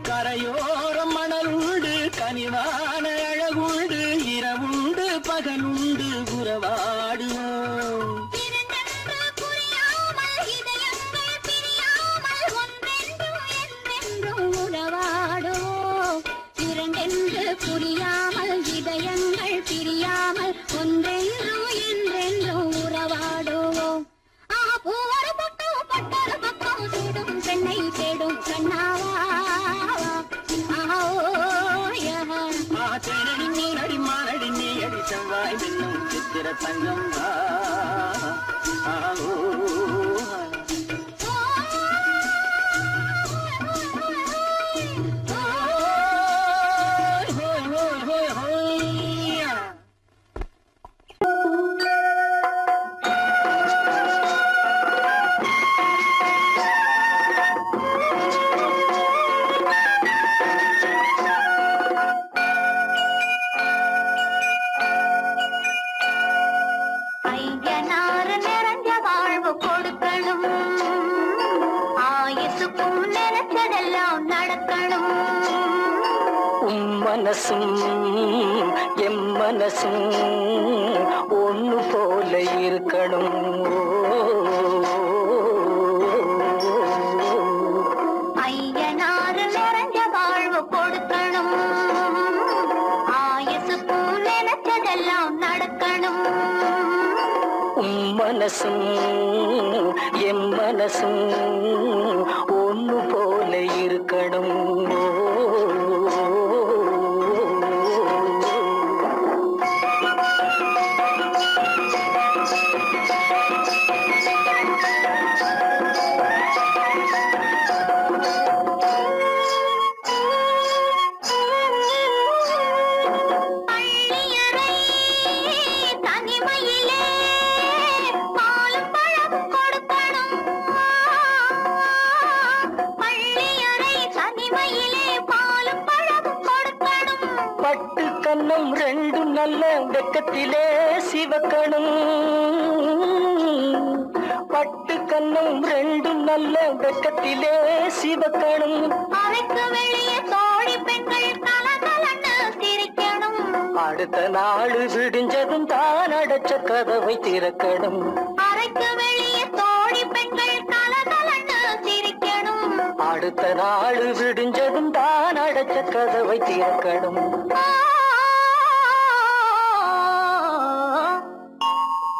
கரையோரம் மணலுண்டு கனிவான அழகுண்டு இரவுண்டு பகலுண்டு உறவாடுவோம் இரண்டென்று புரியாமல் இதயங்கள் பிரியாமல் ஒன்றென்றும் என்றென்றும் உறவாடுவோம் இரண்டென்று புரியாமல் இதயங்கள் பிரியாமல் ஒன்றென்றும் என்றென்றும் உறவாடுவோம் பூவொரு பக்கம் பட்டொரு பக்கம் தேடும் பெண்ணை தேடும் கண்ணாவா தேனடி மீனடி மானடி நீ அடி செவ்வாய் மின்னும் சித்திர தங்கம் ஐயனாறு நிறைஞ்ச வாழ்வு கொடுக்கணும் ஆயுசுக்கும் நினைச்சதெல்லாம் நடக்கணும் மனசும் எம் மனசும் ஒண்ணு போல இருக்கணும் ஐயனாறு நிறைஞ்ச வாழ்வு கொடுக்கணும் ஆயுசுக்கும் நினைச்சதெல்லாம் நடக்கணும் மனசும் எம் மனசும் ஒண்ணு போல இருக்கணும் பள்ளியறை தனிமையிலே பாலும் பழமும் கொடுக்கணும் பள்ளியறை தனிமையிலே பாலும் பழமும் கொடுக்கணும் பட்டு கண்ணம் ரெண்டும் நல்ல வெக்கத்திலே சிவக்கணும் பட்டு கண்ணம் ரெண்டும் நல்ல வெக்கத்திலே சிவக்கணும் அறைக்கு வெளியே தோழி பெண்கள் கலகலன்னு சிரிக்கணும் அடுத்த நாள் விடிஞ்சதும் தான் அடைச்ச கதவை திறக்கணும். அறைக்கு வெளியே தோழி பெண்கள் கலகலன்னு சிரிக்கணும். அடுத்த நாள் விடிஞ்சதும் தான் அடைச்ச கதவை திறக்கணும்.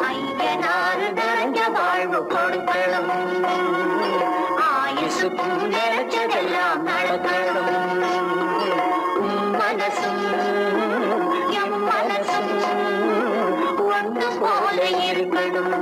ஐயனாறு நிறைஞ்ச வாழ்வு கொடுக்கணும். ஆயுசுக்கும் நினைச்சதெல்லாம் நடக்கணும். மனசும் எம் மனசும் ஒன்று போல இருக்கணும்.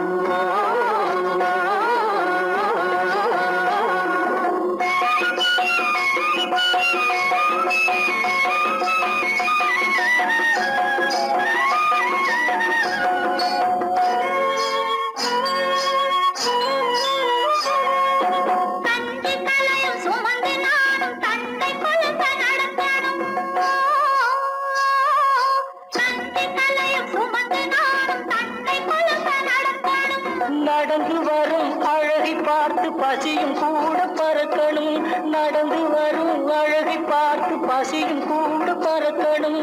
நடந்து வரும் அழகை பார்த்து பசியும் கூட பறக்கணும். நடந்து வரும் அழகை பார்த்து பசியும் கூட பறக்கணும்.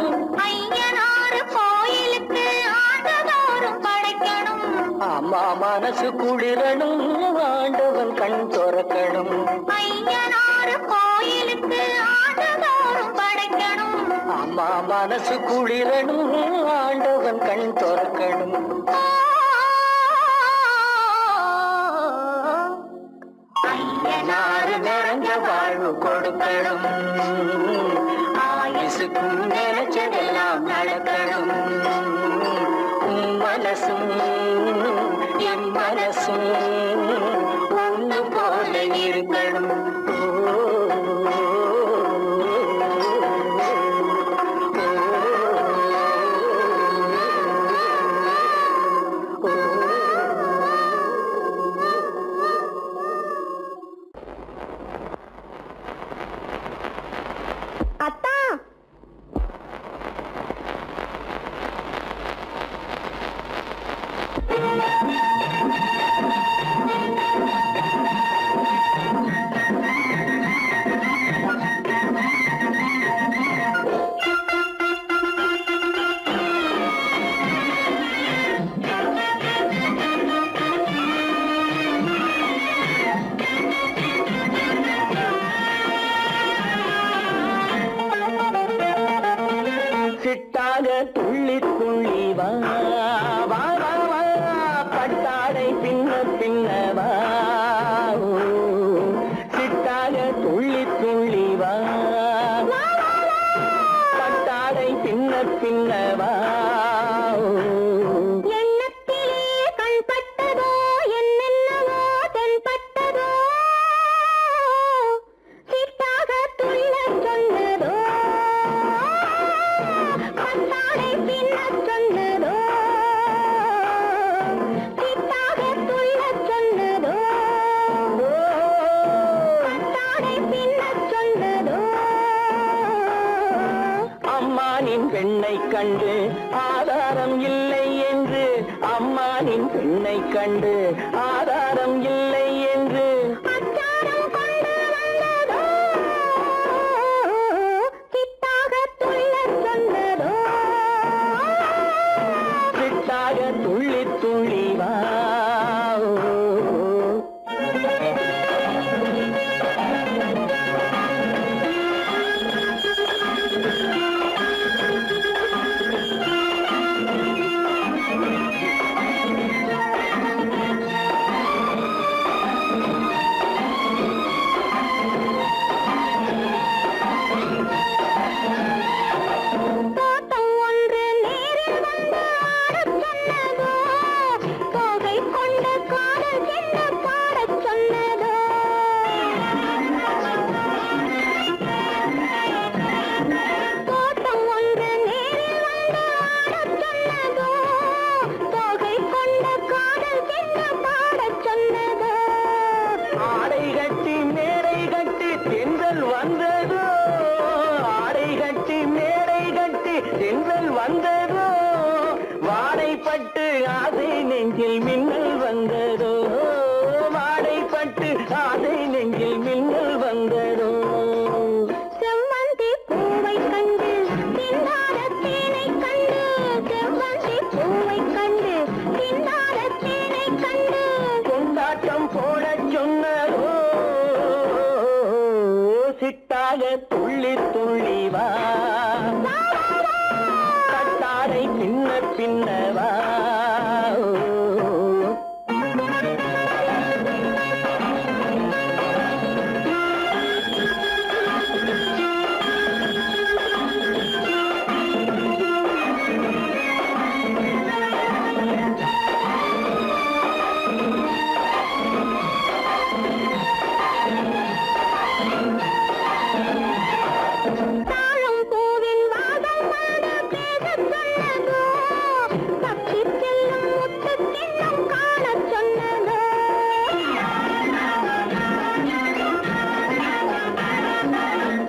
ஐயனாறு கோயிலுக்கு ஆண்டதோறும் படைக்கணும். அம்மா மனசு குளிரணும். ஆண்டவன் கண் துறக்கணும். ஐயனாறு கோயிலுக்கு ஆண்டதோறும் படைக்கணும். அம்மா மனசு குளிரணும். ஆண்டவன் கண் துறக்கணும். ஐயனாறு நிறைஞ்ச வாழ்வு கொடுக்கணும். ஆயுசுக்கும் நினைச்சதெல்லாம் நடக்கணும். மனசும் என் மனசும் ஒன்று போல இருக்கணும். அத்தா, சிட்டாக துள்ளி துள்ளி வா வா வா வா, பட்டாடை பின்ன பின்னவா. சிட்டாக துள்ளி துள்ளி வா, பட்டாடை பின்ன பின்னவா. எண்ணத்திலே கண்பட்டதோ என்னென்னவோ தென்பட்டதோ, சிட்டாக துள்ளச் சொன்னதோ, பட்டாடை பின்னச் சொன்னதோ, சிட்டாக துள்ளச் சொன்னதோ, பட்டாடை பின்னச் சொன்னதோ. அம்மானின் பெண்ணை கண்டு ஆதாரம் இல்லை என்று, அம்மானின் பெண்ணை கண்டு ஆதாரம் இல்லை என்று அச்சாரம் கொண்டு வந்ததோ, சிட்டாக துள்ளச் சொன்னதோ. சிட்டாக துள்ளி துள்ளி வா. தோட்டம் ஒன்று நேரில் வந்து ஆடச் சொன்னதோ, தோகை கொண்ட காதல் என்ன பாடச் சொன்னதோ. தோட்டம் ஒன்று நேரில் வந்து ஆடச் சொன்னதோ, தோகை கொண்ட காதல் என்ன பாடச் சொன்னதோ. ஆடை கட்டி மேடை கட்டி தென்றல் வந்ததோ, ஆடை கட்டி மேடை கட்டி தென்றல் வந்ததோ, வாடைப்பட்டு ஆசை நெஞ்சில் மின்னல் வந்ததோ, வாடைப்பட்டு ஆசை நெஞ்சில் மின்னல் வந்ததோ. செவ்வந்தி பூவை கண்டு திண்டாட தேனை கண்டு பின்னவா தாழம் பூவின் வாதம் வாட பேசச் சொன்னதோ, தப்பிச் செல்லும் முத்துக் கிண்ணம் காணச் சொன்னதோ.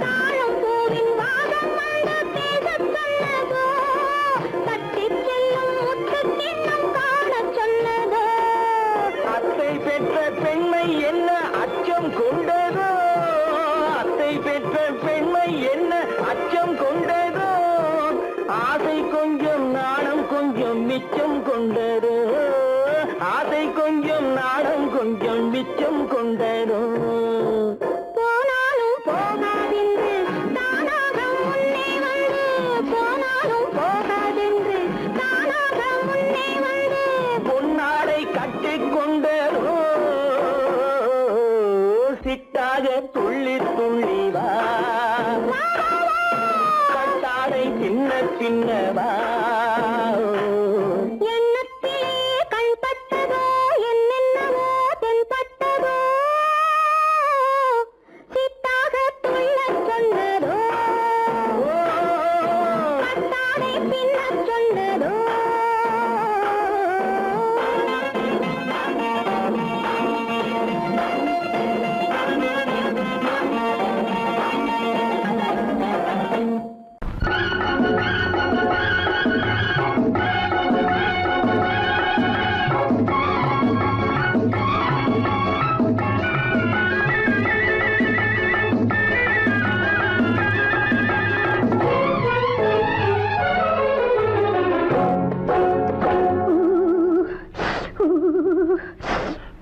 தாழம் பூவின் வாதம் வாட பேசச் சொன்னதோ, தப்பிச் செல்லும் முத்துக் கிண்ணம் காணச் சொன்னதோ. அத்தை பெற்ற பெண்மை என்ன அச்சம் கொண்டதோ அத்தை பெற்ற பெண்மை என்ன அச்சம் கொண்டதோ ஆசை கொஞ்சம் நாணம் கொஞ்சம் மிச்சம் கொண்டதோ ஆசை கொஞ்சம் நாணம் கொஞ்சம் மிச்சம் கொண்டதோ போனாலும் போகாதென்று தானாக முன்னே வந்து, போனாலும் போகாதென்று தானாக முன்னே வந்து. பொன்னாடை கட்டிக் கொண்டதோ சிட்டாக துள்ளி துள்ளி வா கட்டாடை சின்ன சின்னவா எண்ணத்திலே கண்பட்டதோ என்னென்னவோ தென்பட்டதோ, சித்தாக துள்ளச் சொன்னதோ, கட்டாடை பின்னச் சொன்னதோ.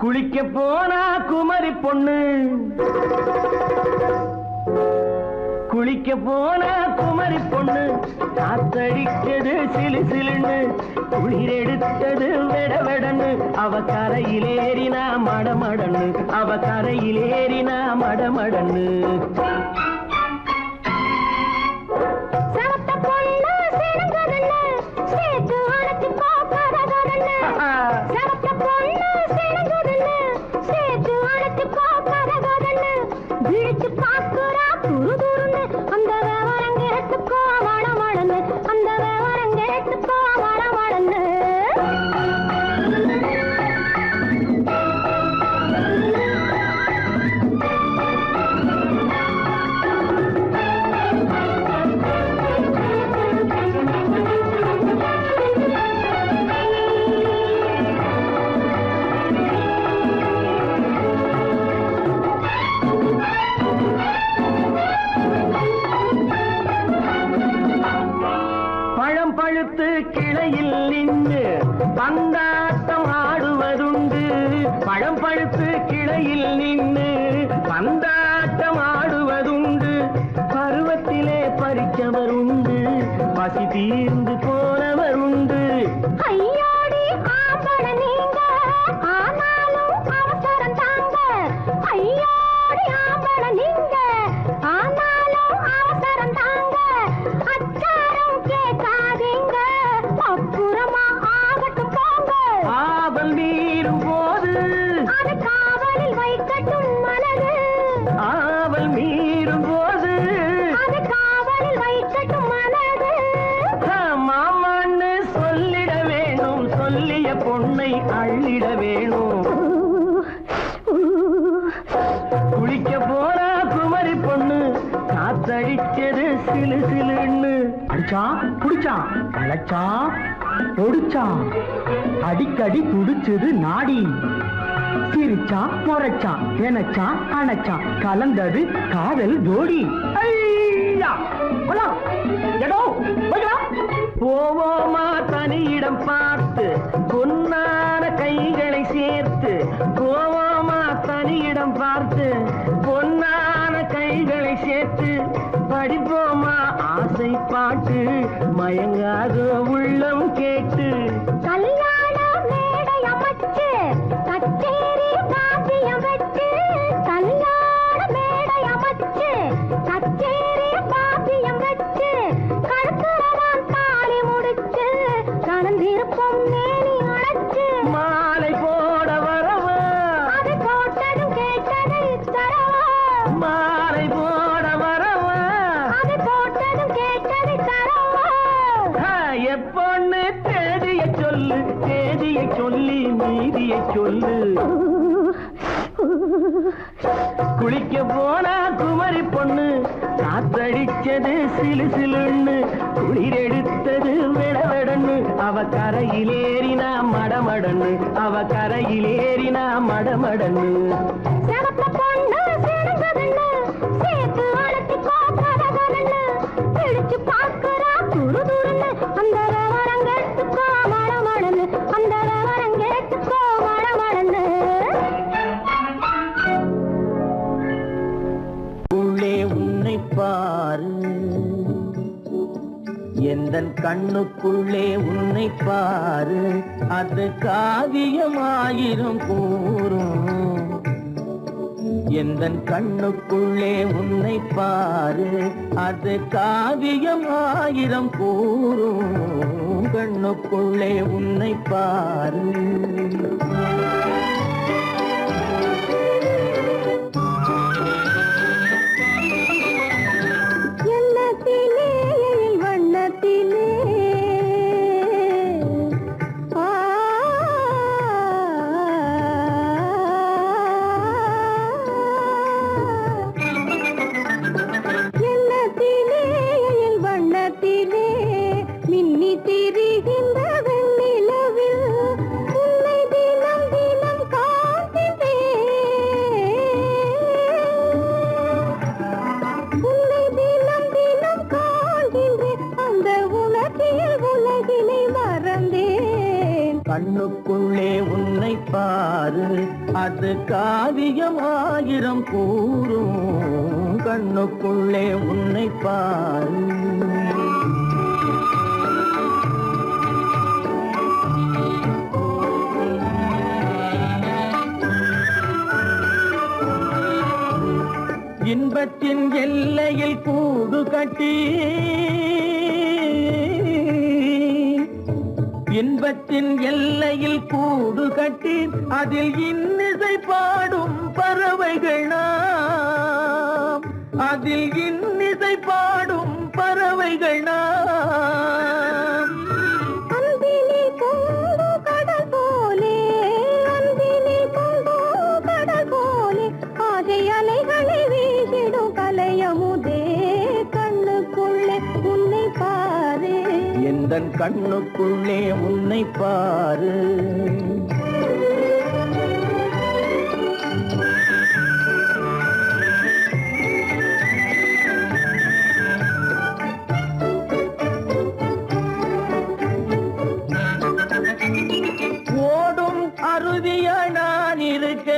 குளிக்க போனா குமரி பொண்ணு குளிக்க போனா குமரி பொண்ணு காத்தடிச்சது சிலு சிலுன்னு குளிர் எடுத்தது வெடவெடன்னு அவ கரையிலேறினா மடமடன்னு அவ கரையிலேறினா மடமடன்னு சரத்த பொண்ணு சிறந்ததென்ன, சேர்த்து அணைச்சு பார்க்காததென்ன. சரத்த பொண்ணு சிறந்ததென்ன, சேர்த்து அணைச்சு பார்க்காததென்ன. விழிச்சு பார்க்குறா துரு துருன்னு, அந்த விவரம் கேட்டுக்கோ வடமடன்னு, அந்த விவரம் கேட்டுக்கோ வடமடன்னு. பழம் பழுத்து கிளையில் நின்று பந்தாட்டம் ஆடுவதுண்டு பழம் பழுத்து கிளையில் நின்று பந்தாட்டம் ஆடுவதுண்டு பருவத்திலே பறிச்சவருண்டு பசி தீர்ந்து போனவருண்டு ஐயோடி ஆம்பள நீங்க, ஆனாலும் அவசரம் தாங்க. ஐயோடி ஆம்பள நீங்க, ஆனாலும் அவசரம் தாங்க. அச்சாரம் கேட்காதீங்க, அப்புறமா ஆகட்டும் போங்க. ஆவல் மீறும் போது அது காவலில் வைக்கட்டும் மனது, ஆவல் மீறும் போது அது காவலில் வைக்கட்டும் மனது. மாமான்னு சொல்லிட வேணும் சொல்லிய பொண்ணை அள்ளிட வேணும் குளிக்க போனா குமரி பொண்ணு காத்தடிச்சது சிலு சிலுன்னு அடிச்சான் புடிச்சான் அழைச்சான் ஒடிச்சான் அடிக்கடி துடிச்சது நாடி சிரிச்சான் முறைச்சான் எனச்சான் அணைச்சான் கலந்தது காதல் ஜோடி ஐயா போலாம் எடோ போய்க்கலாம் போவோமா தனியிடம் பார்த்து பொன்னான கைகளை சேர்த்து போவோமா தனியிடம் பார்த்து பொன்னான கைகளை சேர்த்து படிப்போமா ஆசை பாட்டு மயங்காத உள்ளம் கேட்டு கல்யாண மேடை அமைச்சு கச்சேரி வாத்தியம் வச்சு கல்யாண மேடை அமைச்சு கச்சேரி வாத்தியம் வச்சு கழுத்துறவான் தாலி முடிச்சு கலந்திருப்போம் மேனி அழைச்சு மாலை போட வரவா அது போட்டதும் கேட்டது தரவா மாலை போட வரவா அது போட்டதும் கேட்டது தரவா எப்பொண்ணு தேதியை சொல்லு தேதியை சொல்லி நீதியை சொல்லு குளிக்க போனா குமரி பொண்ணு காத்தடிச்சது சிலு சிலுன்னு குளிர் எடுத்தது விடவெடன்னு அவ கரையிலேறினா மடமடன்னு அவ கரையிலேறினா மடமடன்னு சிவப்பு பொண்ணு சிறந்ததுன்னு சேர்த்து அழைச்சிக்கோ கதகதன்னு பிடிச்சு பார்க்கறா துரு துருன்னு அந்த விவரம் கேட்டுக்கோ மடமடன்னு அந்த விவரம் கேட்டுக்கோ மடமடன்னு உள்ளே உன்னை பாரு எந்தன் கண்ணுக்குள்ளே உன்னை பாரு அது காவியமாயிரும் கூறும் எந்தன் கண்ணுக்குள்ளே உன்னை பாரு அது காவியமாயிரம் கூறும் கண்ணுக்குள்ளே உன்னை பாரு எண்ணத்திலே வண்ணத்திலே எண்ணத்திலே வண்ணத்திலே மின்னி திரிகின்ற வெண்ணிலவில் உன்னை தினம் தினம் காண்கின்றேன் உன்னை தினம் தினம் காண்கின்றேன் அந்த உலகில் உலகினை மறந்தேன் கண்ணுக்குள்ளே உன்னை பாரு அது காவியமாயிரம் கூறும் கண்ணுக்குள்ளே உன்னை பாரு இன்பத்தின் எல்லையில் கூடு கட்டி இன்பத்தின் எல்லையில் கூடு கட்டி அதில் இன்னிசை பாடும் பறவைகள் நாம் அதில் இன்னிசை பாடும் பறவைகள் நாம் அன்பிலே பொங்கு கடல் போலே அன்பிலே பொங்கு கடல் போலே ஆசை அலைகளை வீசிடும் கலையமுதே கண்ணுக்குள்ளே உன்னை பாரு எந்தன் கண்ணுக்குள்ளே உன்னை பாரு ஓடும் அருவிய நான் இருக்க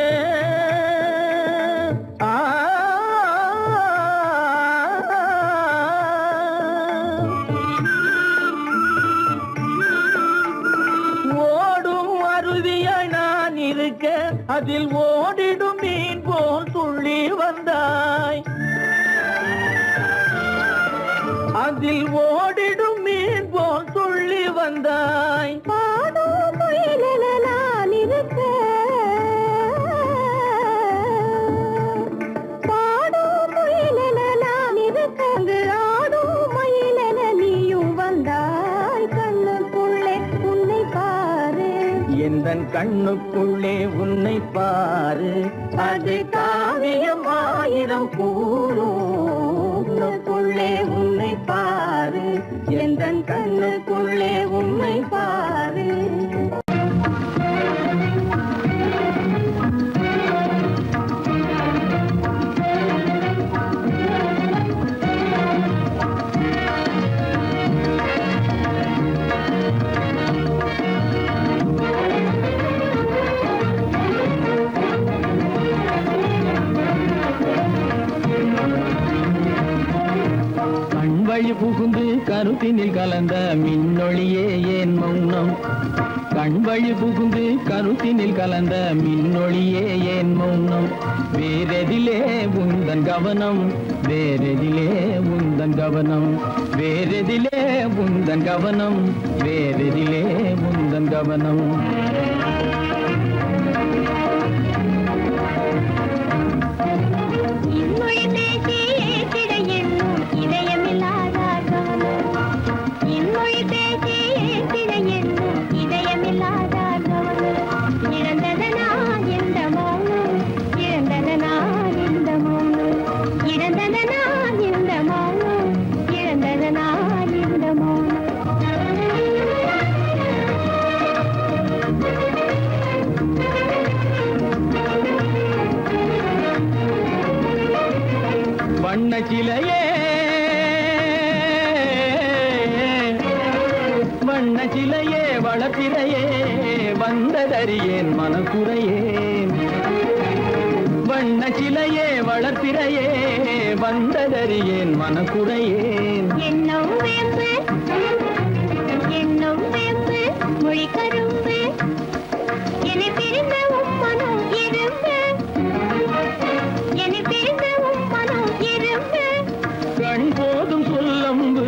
ஓடும் அருவிய நான் இருக்க அதில் ஓடிடும் மீன் போல் துள்ளி வந்தாய் அதில் ஓடிடும் மீன் போல் துள்ளி வந்தாய் பாடும் முயலென நான் இருக்க பாடும் முயலென நான் இருக்க அங்கு ஆடும் மயிலென நீயும் வந்தாய் கண்ணுக்குள்ளே உன்னை பாரு எந்தன் கண்ணுக்குள்ளே உன்னை பாரு அது காவியம் ஆயிரம் கூறுக்குள்ளே உன்னை பாரு எந்தன் கண்ணுக்குள்ளே உன்னை பாரு வழி புகுந்து கருத்தினில் கலந்த மின்னொளியே ஏன் மௌனம் கண்வழி புகுந்து கருத்தினில் கலந்த மின்னொளியே ஏன் மௌனம் வேறெதிலே உந்தன் கவனம் வேறெதிலே உந்தன் கவனம் வேறெதிலே உந்தன் கவனம் வேறெதிலே உந்தன் கவனம் இன்மொழி பேசி ஏற்றிட எண்ணும் இதயமில்லாதார் கவனம் இன்மொழி பேசி ஏற்றிட எண்ணும் இதயமில்லாதார் கவனம் இழந்ததனா இந்த மௌனம் இழந்ததனா இந்த மௌனம் இழந்ததனா இந்த மௌனம் இழந்ததனா இந்த மௌனம் வண்ண சிலையே வண்ண சிலையே வளர்ப்பிறையே வந்ததறியேன் மனக்குறையேன் வண்ண சிலையே வளர்ப்பிறையே வந்ததறியேன் மனக்குறையேன் என்னும் வேம்பு மொழி கரும்பு என்னை பிரிந்த உம்மனம் இரும்பு என்னை பிரிந்த உம்மனம் இரும்பு கண் போதும் சொல்லம்பு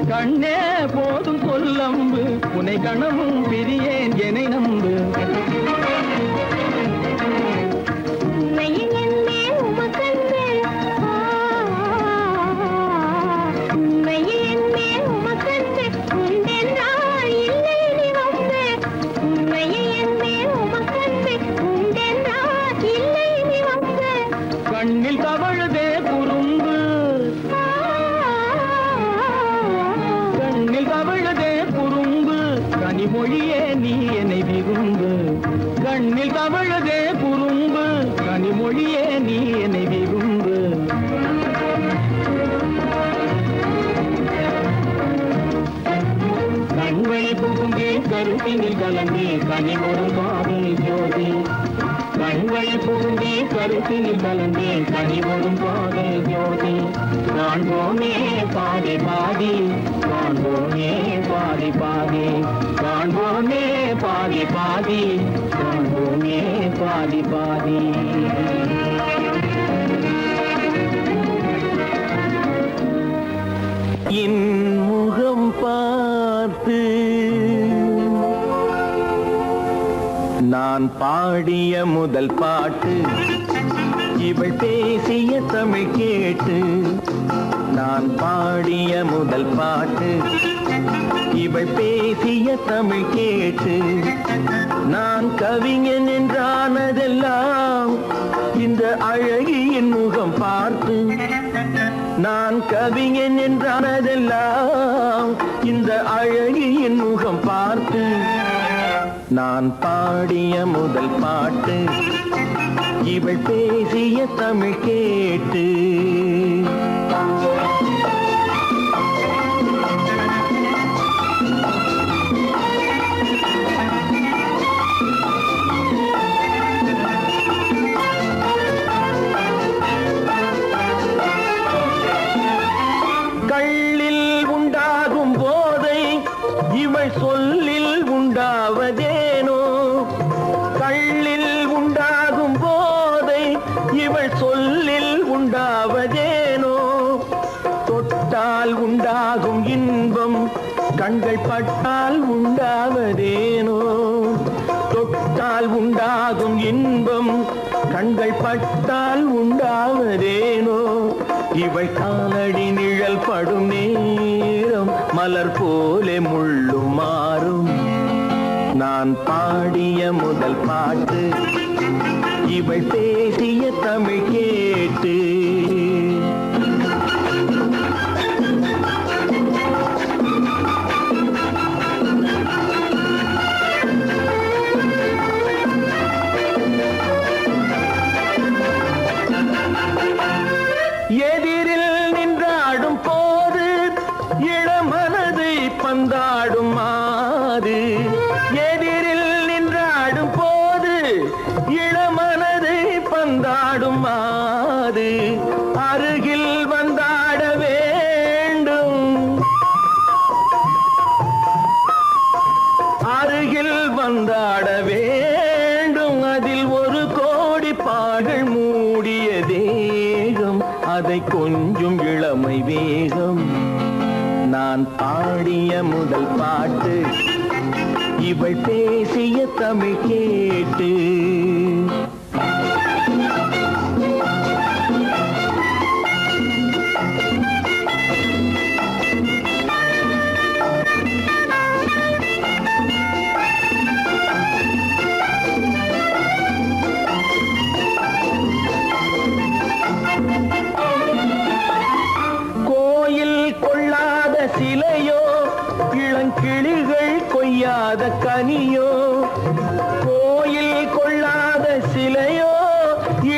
கண்ணே போதும் சொல்லம்பு உனை கணமும் பிரியேன் என்னை நம்பு உண்மையில் என்னே உமக்கன்று உண்மையில் என்னே உமக்கன்று உண்டென்றால் இல்லை நீ வம்பு உண்மையில் என்னே உமக்கன்று உண்டென்றால் இல்லை நீ வம்பு கண்ணில் தவழுதே குறும்பு கண்ணில் தவழுதே குறும்பு கனிமொழியே நீ என்னை விரும்பு கண்ணில் தவழுதே குறும்பு கனிமொழியே நீ என்னை விரும்பு கண்வழி புகுந்தே கருத்தினில் கலந்தே கனிமொரு பாதை ஜோதி கண்வழி புகுந்தே கருத்தினில் கலந்தே கனிமொரும் பாதை ஜோதி காண்போமே பாதி பாதி காண்போமே பாதி பாதி காண்போமே பாதி பாதி காண்போமே பாதி பாதி என் முகம் பார்த்து நான் பாடிய முதல் பாட்டு இவள் பேசிய தமிழ் கேட்டு நான் பாடிய முதல் பாட்டு இவள் பேசிய தமிழ் கேட்டு நான் கவிஞன் என்றானதெல்லாம் இந்த அழகியின் முகம் பார்த்து நான் கவிஞன் என்றானதெல்லாம் இந்த அழகியின் முகம் பார்த்து நான் பாடிய முதல் பாட்டு இவள் பேசிய தமிழ் கேட்டு கள்ளில் உண்டாகும் போதை இவள் சொல்லில் உண்டாவதேனோ கள்ளில் உண்டாகும் போதை இவள் சொல்லில் உண்டாவதேனோ தொட்டால் உண்டாகும் இன்பம் கண்கள் பட்டால் உண்டாவதேனோ தொட்டால் உண்டாகும் இன்பம் கண்கள் பட்டால் உண்டாவதேனோ இவள் காலடி நிழல் படும் நேரம் மலர் போலே முள்ளும் மாறும் நான் பாடிய முதல் பாட்டு இவள் பேசிய தமிழ் கேட்டு எதிரில் நின்றாடும் போது இளமனதை பந்தாடும் மாது எதிரில் நின்றாடும் போது இளமனதை பந்தாடும் மாது இவளை கொஞ்சம் இளமை வேகம். நான் பாடிய முதல் பாட்டு இவள் பேசிய தமிழ் கேட்டு. சிலையோ இளங்கிளிகள் கொய்யாத கனியோ, கோயில் கொள்ளாத சிலையோ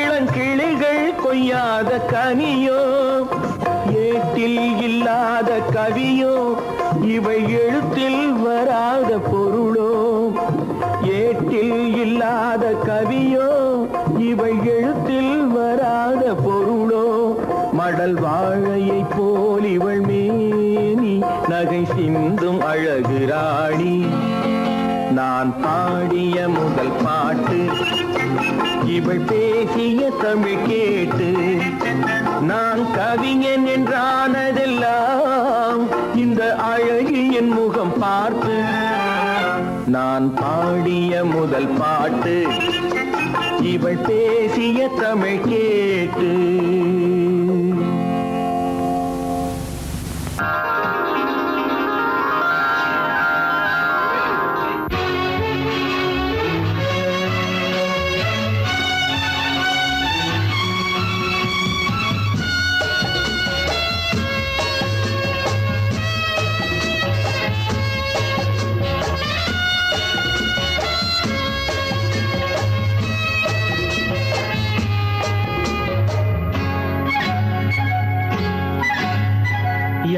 இளங்கிளிகள் கொய்யாத கனியோ, ஏட்டில் இல்லாத கவியோ இவை எழுத்தில் வராத பொருளோ, ஏட்டில் இல்லாத கவியோ இவை எழுத்தில் வராத பொருளோ, மடல் வாழையை போல் இவள் மேனி நகை சிந்தும் அழகு ராணி. நான் பாடிய முதல் பாட்டு இவள் பேசிய தமிழ் கேட்டு. நான் கவிஞன் என்றானதெல்லாம் இந்த அழகியின் முகம் பார்த்து. நான் பாடிய முதல் பாட்டு இவள் பேசிய தமிழ் கேட்டு.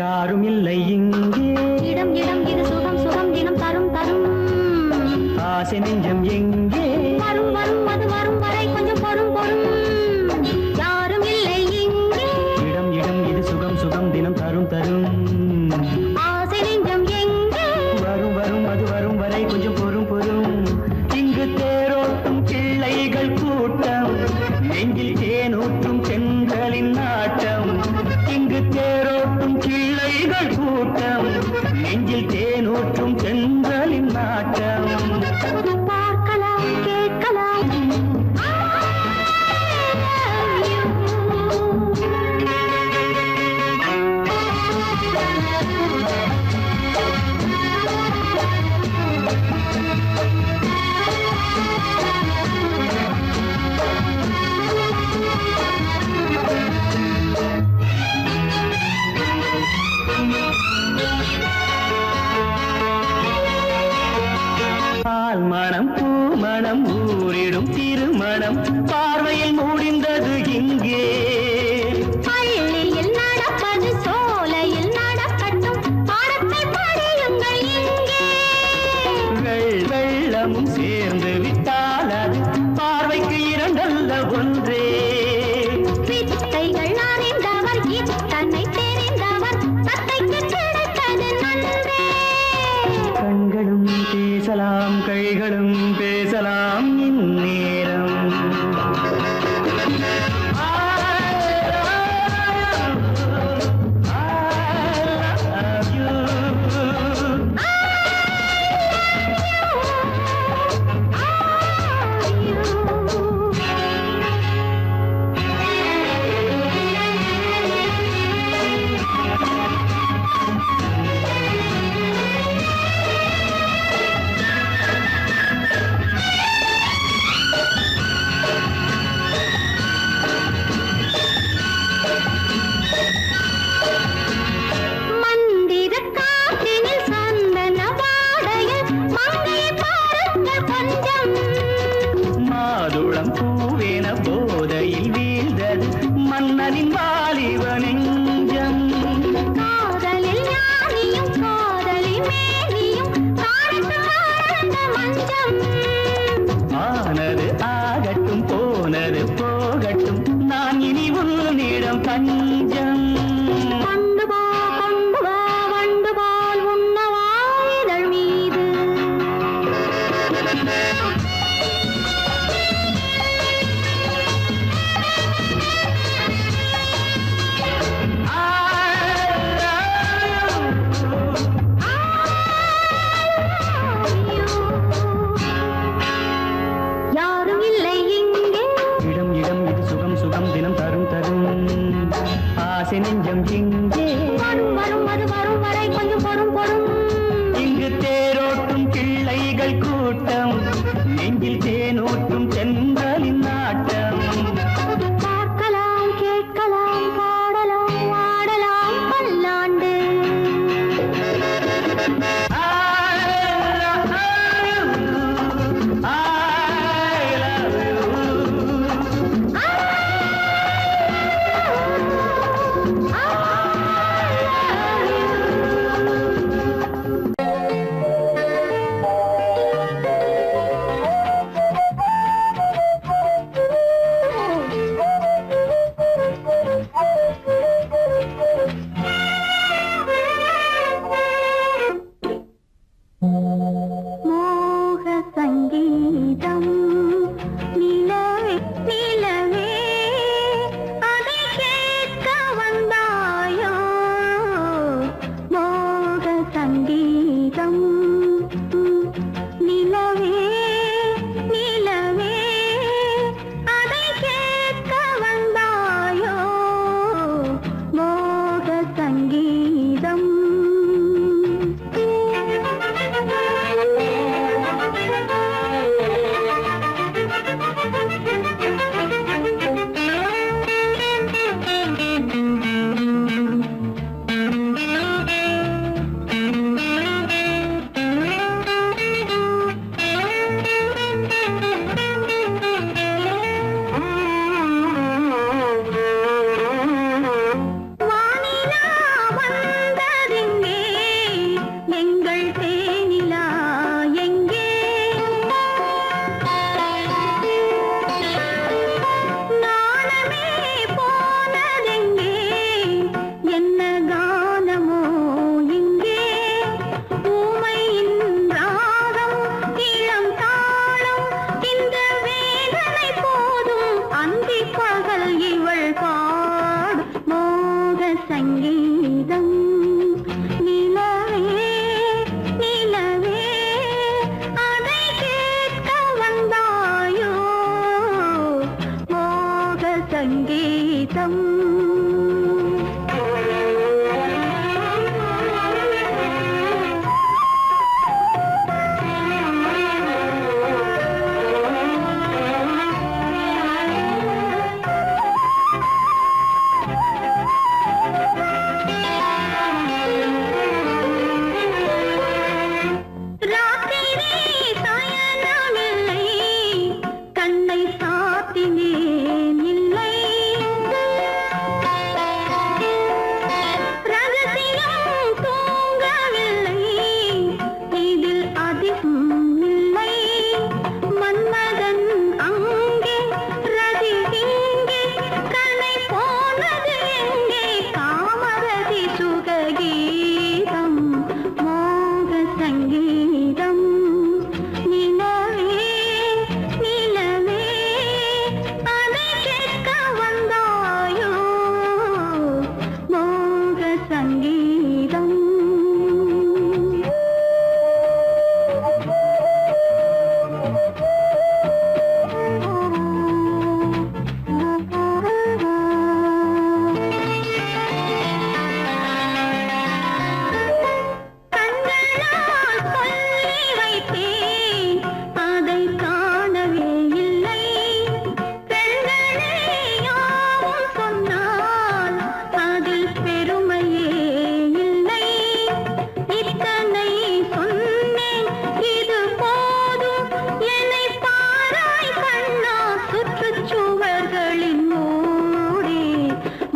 யாரும் இல்லை இங்கே, இடம் இடம் இது சுகம் சுகம் தினம் தரும் தரும். ஆசை நெஞ்சம் எங்கே, வரும் வரும் அது வரும் வரை கொஞ்சம் பொறும் பொறும். யாரும் இல்லை இங்கே, இடம் இடம் இது சுகம் சுகம் தினம் தரும் தரும். ஆசை நெஞ்சம் எங்கே, வரும் வரும் அது வரும் வரை கொஞ்சம் பொறும் பொறும். இங்கு தேரோட்டும் பிள்ளைகள் கூட்டம், நெஞ்சில் தேனூற்றும் பெண்களின் நாட்டம். இங்கு தேரோட்டும் பிள்ளைகள் கூட்டம், நெஞ்சில் தேனூற்றும் பெண்களின் நாட்டம். பார்க்கலாம் கேட்கலாம். பால் மணம் பூ மணம் ஊரிடும் திருமணம் பார்வையில் முடிந்தது இங்கே. பள்ளியில் நடப்பது சோலையில் நடக்கட்டும், பாடத்தை படியுங்கள் இங்கே. வெள்ளமும் சேர்ந்து விட்டால் அது பார்வைக்கு இரண்டல்ல ஒன்றே. வித்தைகள் அறிந்தவர் இத்தனை தெரிந்தவர், தத்தைக்கு கிடைத்தது நன்றே. கண்களும் பேசலாம் கைகளும் பேசலாம் இந்நேரம். மன்னனின் வாலிப நெஞ்சம். காதலில் ஞானியும் காதலி மேனியும் காணித்து ஆழ்ந்த மஞ்சம். ஆனது ஆகட்டும் போனது போகட்டும், நான் இனி உன்னிடம் பஞ்சம். கொண்டு வா வண்டு போல் உண்ணவா இதழ் மீது. ஆசை நெஞ்சம் இங்கே வரும் வரும் அது வரும் வரை கொஞ்சம் பொறும் பொறும். இங்கு தேரோட்டும் பிள்ளைகள் கூட்டம், நெஞ்சில் தேனூற்றும் சென்றலின் நாட்டம். பார்க்கலாம் கேட்கலாம் பாடலாம் ஆடலாம் பல்லாண்டு. மோக சங்கீதம் நிலவே நிலவே அதை கேட்க வந்தாயோ. மோக சங்கீதம் நிலவே நிலவே அதை கேட்க வந்தாயோ. மோக சங்கீதம் வானிலா வந்ததெங்கே, எங்கள் தேனிலா எங்கே? நாணமே போனதெங்கே, என்ன கானமோ இங்கே? ஊமையின் ராகம் இளம் தாளம், இந்த வேதனை போதும் அந்தி பகல் இவள் பாடும் மோக சங்கீதம். நிலவே நிலவே அதை கேட்க வந்தாயோ. மோக சங்கீதம் ராத்திரி சயனமில்லை, கண்ணை சாத்தினேன் இல்லை. ரகசியம் தூங்கவில்லை, இதில் அதிகம் இல்லை. மன்மதன் அங்கே ரதி இங்கே, கண்ணை போனது எங்கே? காமரதி சுககீதம் மோக சங்கீதம். நிலவே நிலவே அதை கேட்க வந்தாயோ. மோக சங்கீதம் கண்களால் சொல்லி வைத்தேன், அதை காணவே இல்லை. பெண்களே யாவும் சொன்னால் அதில் பெருமையே இல்லை. இத்தனை சொன்னேன் இது போதும், என்னை பாராய் கண்ணா சுற்றுச்சுவர்களின் மூடி.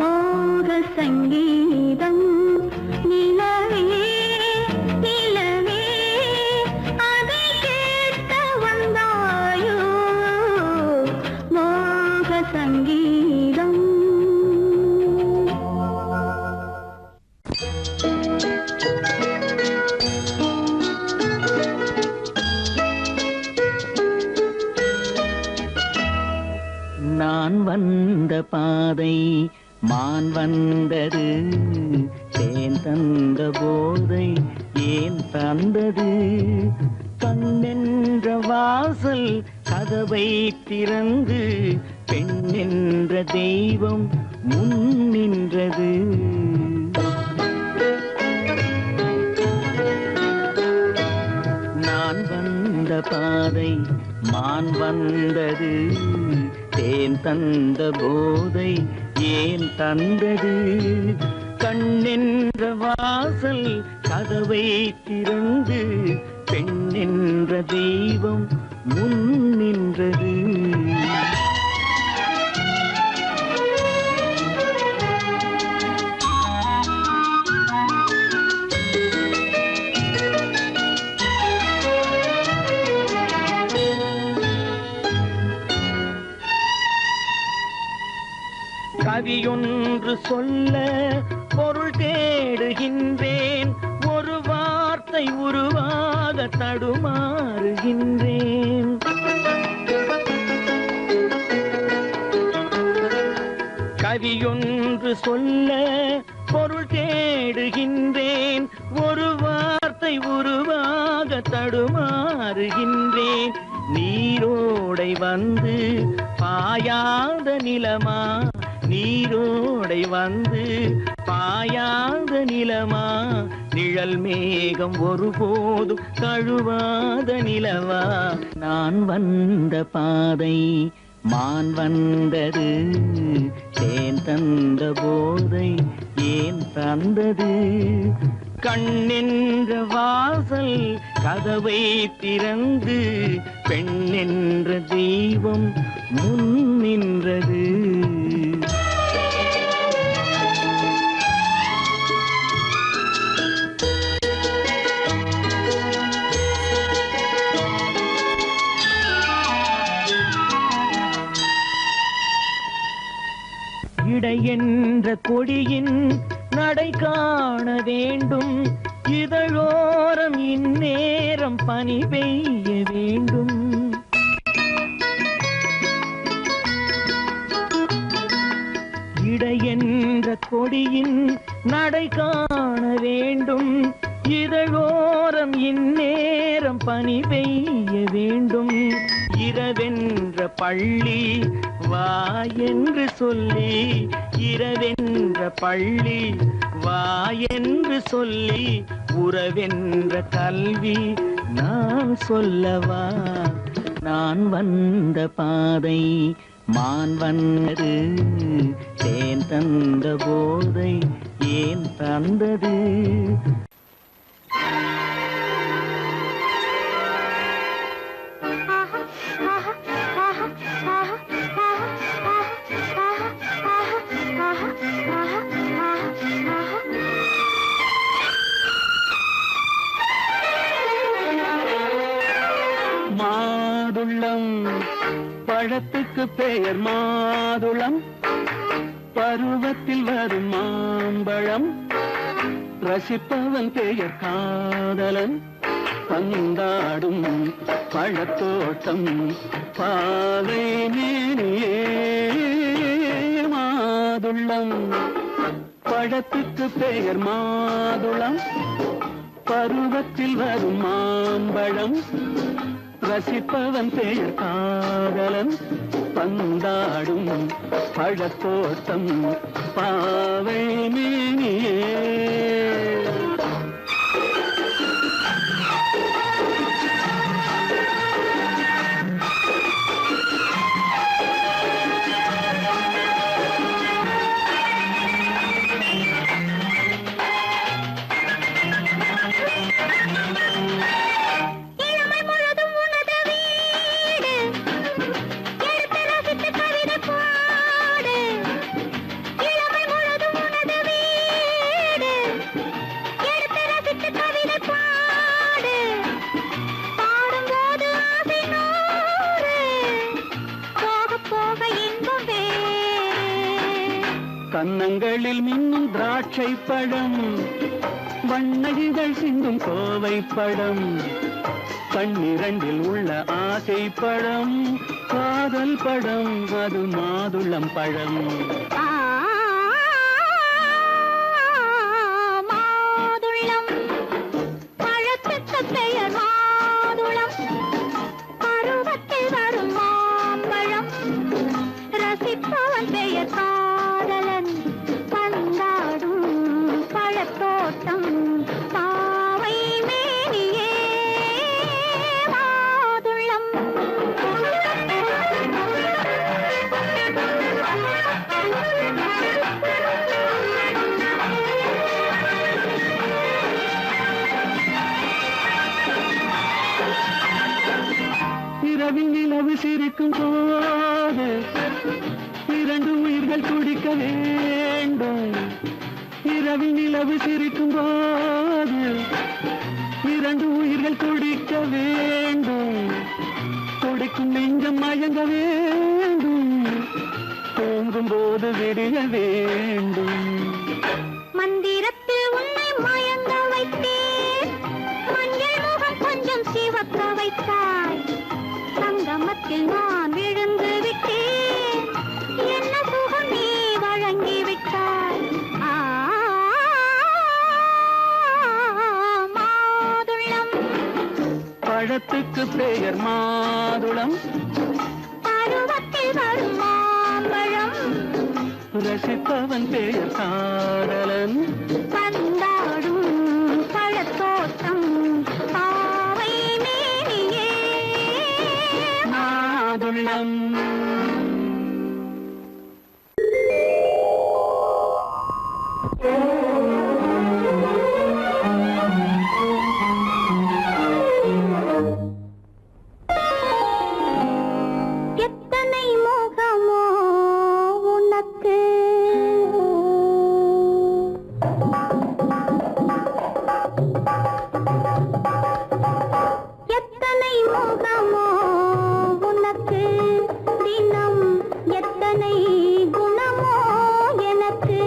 மோக சங்கீதம் நிலவே நிலவே அதை கேட்க வந்தாயோ. மோக சங்கீதம் நான் வந்த பாதை மான் வந்தது, தேன் தந்த போதை ஏன் தந்தது? கண்ணென்ற வாசல் கதவை திறந்து பெண் என்ற தெய்வம் முன் நின்றது. நான் வந்த பாதை மான் வந்தது, தேன் தந்த போதை ஏன் தந்தது? கண்ணென்ற வாசல் கதவை திறந்து பெண் என்ற தெய்வம் முன் நின்றது. கவியொன்று சொல்ல பொருள் தேடுகின்றேன், ஒரு வார்த்தை உருவாக தடுமாறுகின்றேன். கவியொன்று சொல்ல பொருள் தேடுகின்றேன், ஒரு வார்த்தை உருவாக தடுமாறுகின்றேன். நீரோடை வந்து பாயாத நிலமா, நீரோடை வந்து பாயாத நிலமா, நிழல் மேகம் ஒருபோதும் தழுவாத நிலவா? நான் வந்த பாதை மான் வந்தது, தேன் தந்த போதை ஏன் தந்தது? கண்ணென்ற வாசல் கதவை திறந்து பெண் என்ற தெய்வம் முன் நின்றது. இடை என்ற கொடியின் நடை காண வேண்டும், இதழோரம் இந்நேரம் பனி பெய்ய வேண்டும். இடை என்ற கொடியின் நடை காண வேண்டும், இதழோரம் இந்நேரம் பனி பெய்ய வேண்டும். இரவென்ற பள்ளி வா என்று சொல்லி, இரவென்ற பள்ளி வா என்று சொல்லி, உறவென்ற கல்வி நான் சொல்லவா? நான் வந்த பாதை மான் வந்தது, தேன் தந்த போதை ஏன் தந்தது? மாதுளம் பழத்துக்கு பெயர் மாதுளம், பருவத்தில் வரும் மாம்பழம், ரசிப்பவன் பெயர் காதலன், பந்தாடும் பழத்தோட்டம் பாலை மேனியே. மாதுளம் பழத்துக்கு பெயர் மாதுளம், பருவத்தில் வரும் மாம்பழம், ரசிப்பவன் பெயர் காதலன், பந்தாடும் பழத்தோட்டம் பாவை மேனியே. கன்னங்களில் மின்னும் திராட்சை பழம், வண்ண இதழ் சிந்தும் கோவை பழம், கண்ணிரண்டில் உள்ள ஆசை பழம் காதல் பழம், அது மாதுளம் பழம். மாதுளம் பழத்துக்கு பெயர் மாதுளம், பருவத்தில் வரும் மாம்பழம், ரசிப்பவன் பெயர் காதலன், இருக்கும் போது இரண்டு உயிர்கள் துடிக்க வேண்டும். இரவில் நிலவு சிரிக்கும் போது இரண்டு உயிர்கள் துடிக்க வேண்டும். துடிக்கும் நெஞ்சம் மயங்க வேண்டும். தூங்கும் போது விடிய வேண்டும். மந்திரத்தில் உன்னை மயங்க வைத்தேன். மஞ்சள் முகம் கொஞ்சம் சிவக்க வைத்தாய். சங்கமத்தில் நான் விழுந்து விட்டேன். என்ன சுகம் நீ வழங்கி விட்டாய். மாதுளம் பழத்துக்கு பெயர் மாதுளம். பருவத்தில் வரும் மாம்பழம். ரசிப்பவன் பெயர் காதலன். பந்தாடும் பழத்தோட்டம் பாவை மேனியே மாதுளம். எத்தனை முகமோ உனக்கு. எத்தனை முகமோ உனக்கு. தினம் எத்தனை குணமோ எனக்கு.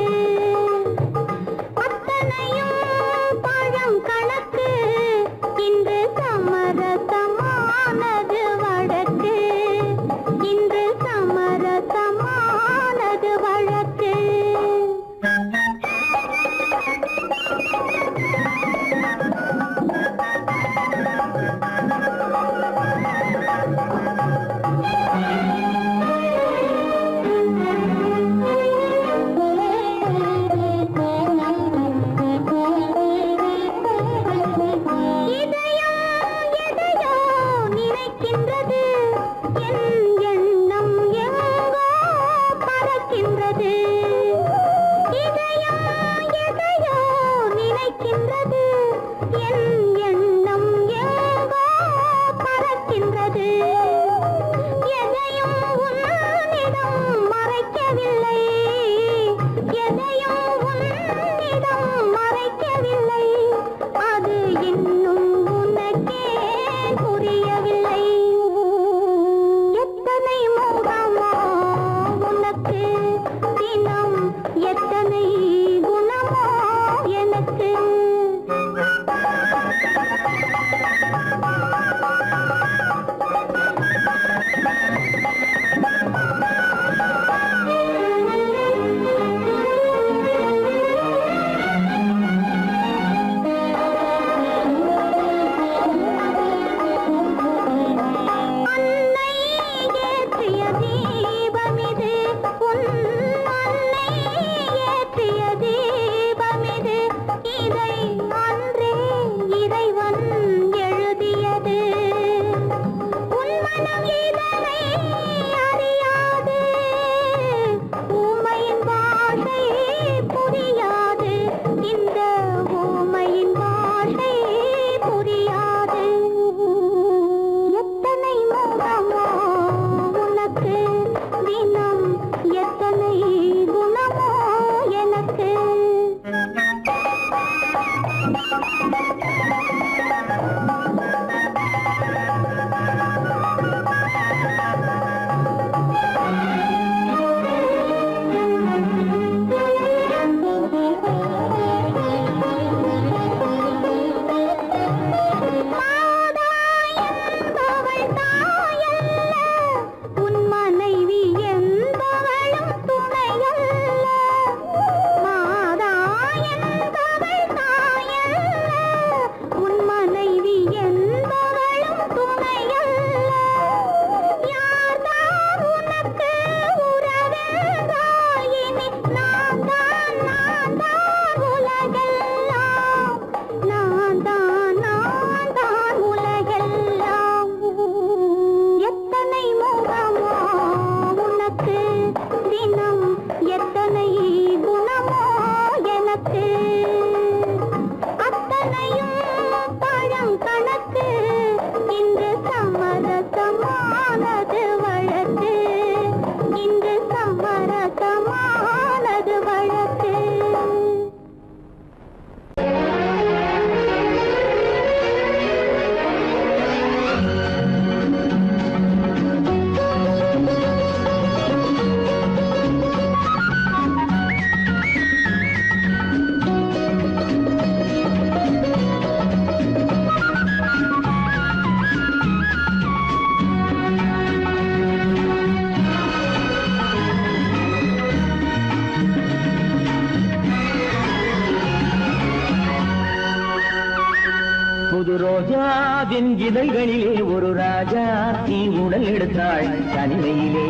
ரோஜாவின் இதழ்களிலே ஒரு ராஜா நீ உடல் எடுத்தாள் தனிமையிலே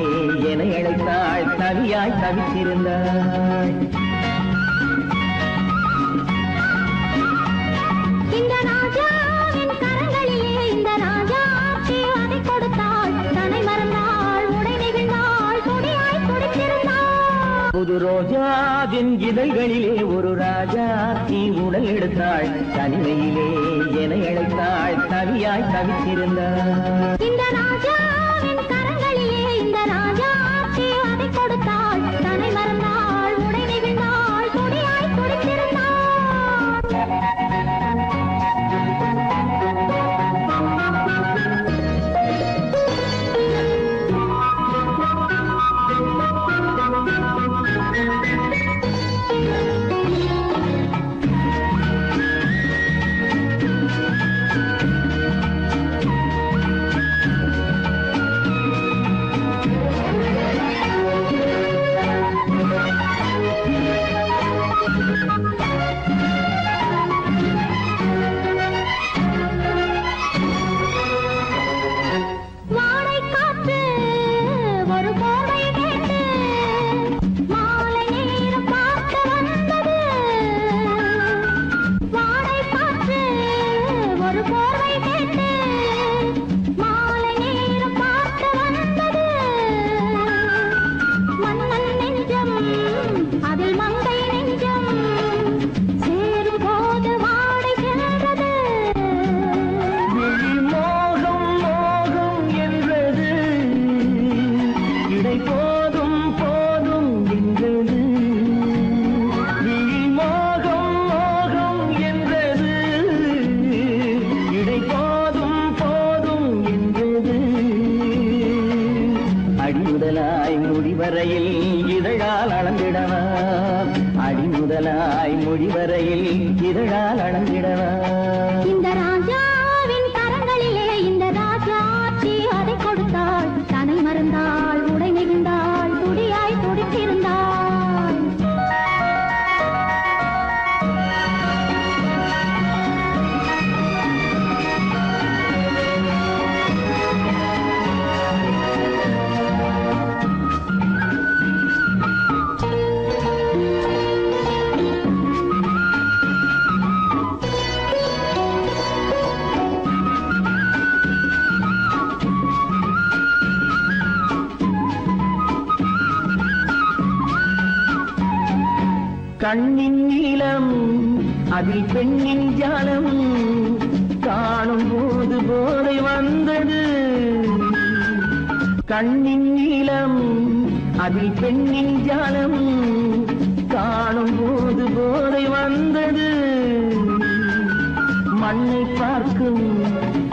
என அழைத்தாள் தனியாய் தவித்திருந்தாள் இந்த ராஜாவின் கரங்களிலே இந்த ராஜா அதை கொடுத்தாள் தன்னை மறந்தாள் உடை நெகிழ்ந்தாள் துடியாய் துடித்திருந்தாள் புது ரோஜாவின் இதழ்களிலே ஒரு ராஜா நீ உடல் எடுத்தாள் தனிமையிலே என அழைத்தாள் தனியாய் தவித்திருந்தாள் இந்த ராஜாவின் கரங்களிலே இந்த ராஜா அதை கொடுத்தாள் தன்னை மறந்தாள் உடை நெகிழ்ந்தாள் துடியாய் துடித்திருந்தாள் முடிவரையில் இதழால் அளந்திடவா அடிமுதலாய் முடிவரையில் இதழால் அளந்திடவா இந்த ராஜாவின் கரங்களிலே இந்த ராஜாச்சி அதை கொடுத்தாள் தன்னை மறந்தாள் உடை நெகிழ்ந்தாள் துடியாய் துடித்திருந்தாள் கண்ணின் நீளம் அதில் பெண்ணின் ஜாலம் காணும் போது போதை வந்தது கண்ணின் நீளம் அதில் பெண்ணின் ஜாலம் காணும் போது போதை வந்தது மண்ணை பார்க்கும்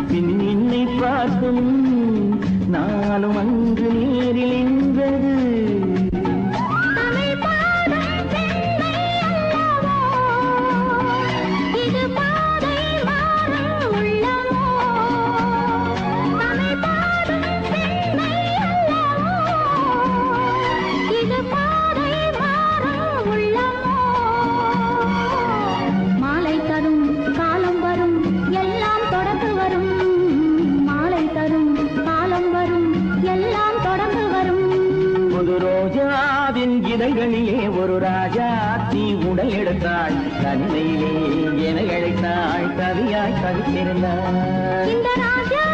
பின் என்னை பார்க்கும் நாளும் அங்கு நேரில் என்பது இதழ்களிலே ஒரு ராஜா தீ உடல் எடுத்தாள் தனிமையிலே என அழைத்தாள் கவியாய் கவித்திருந்தாள் இந்த ராஜா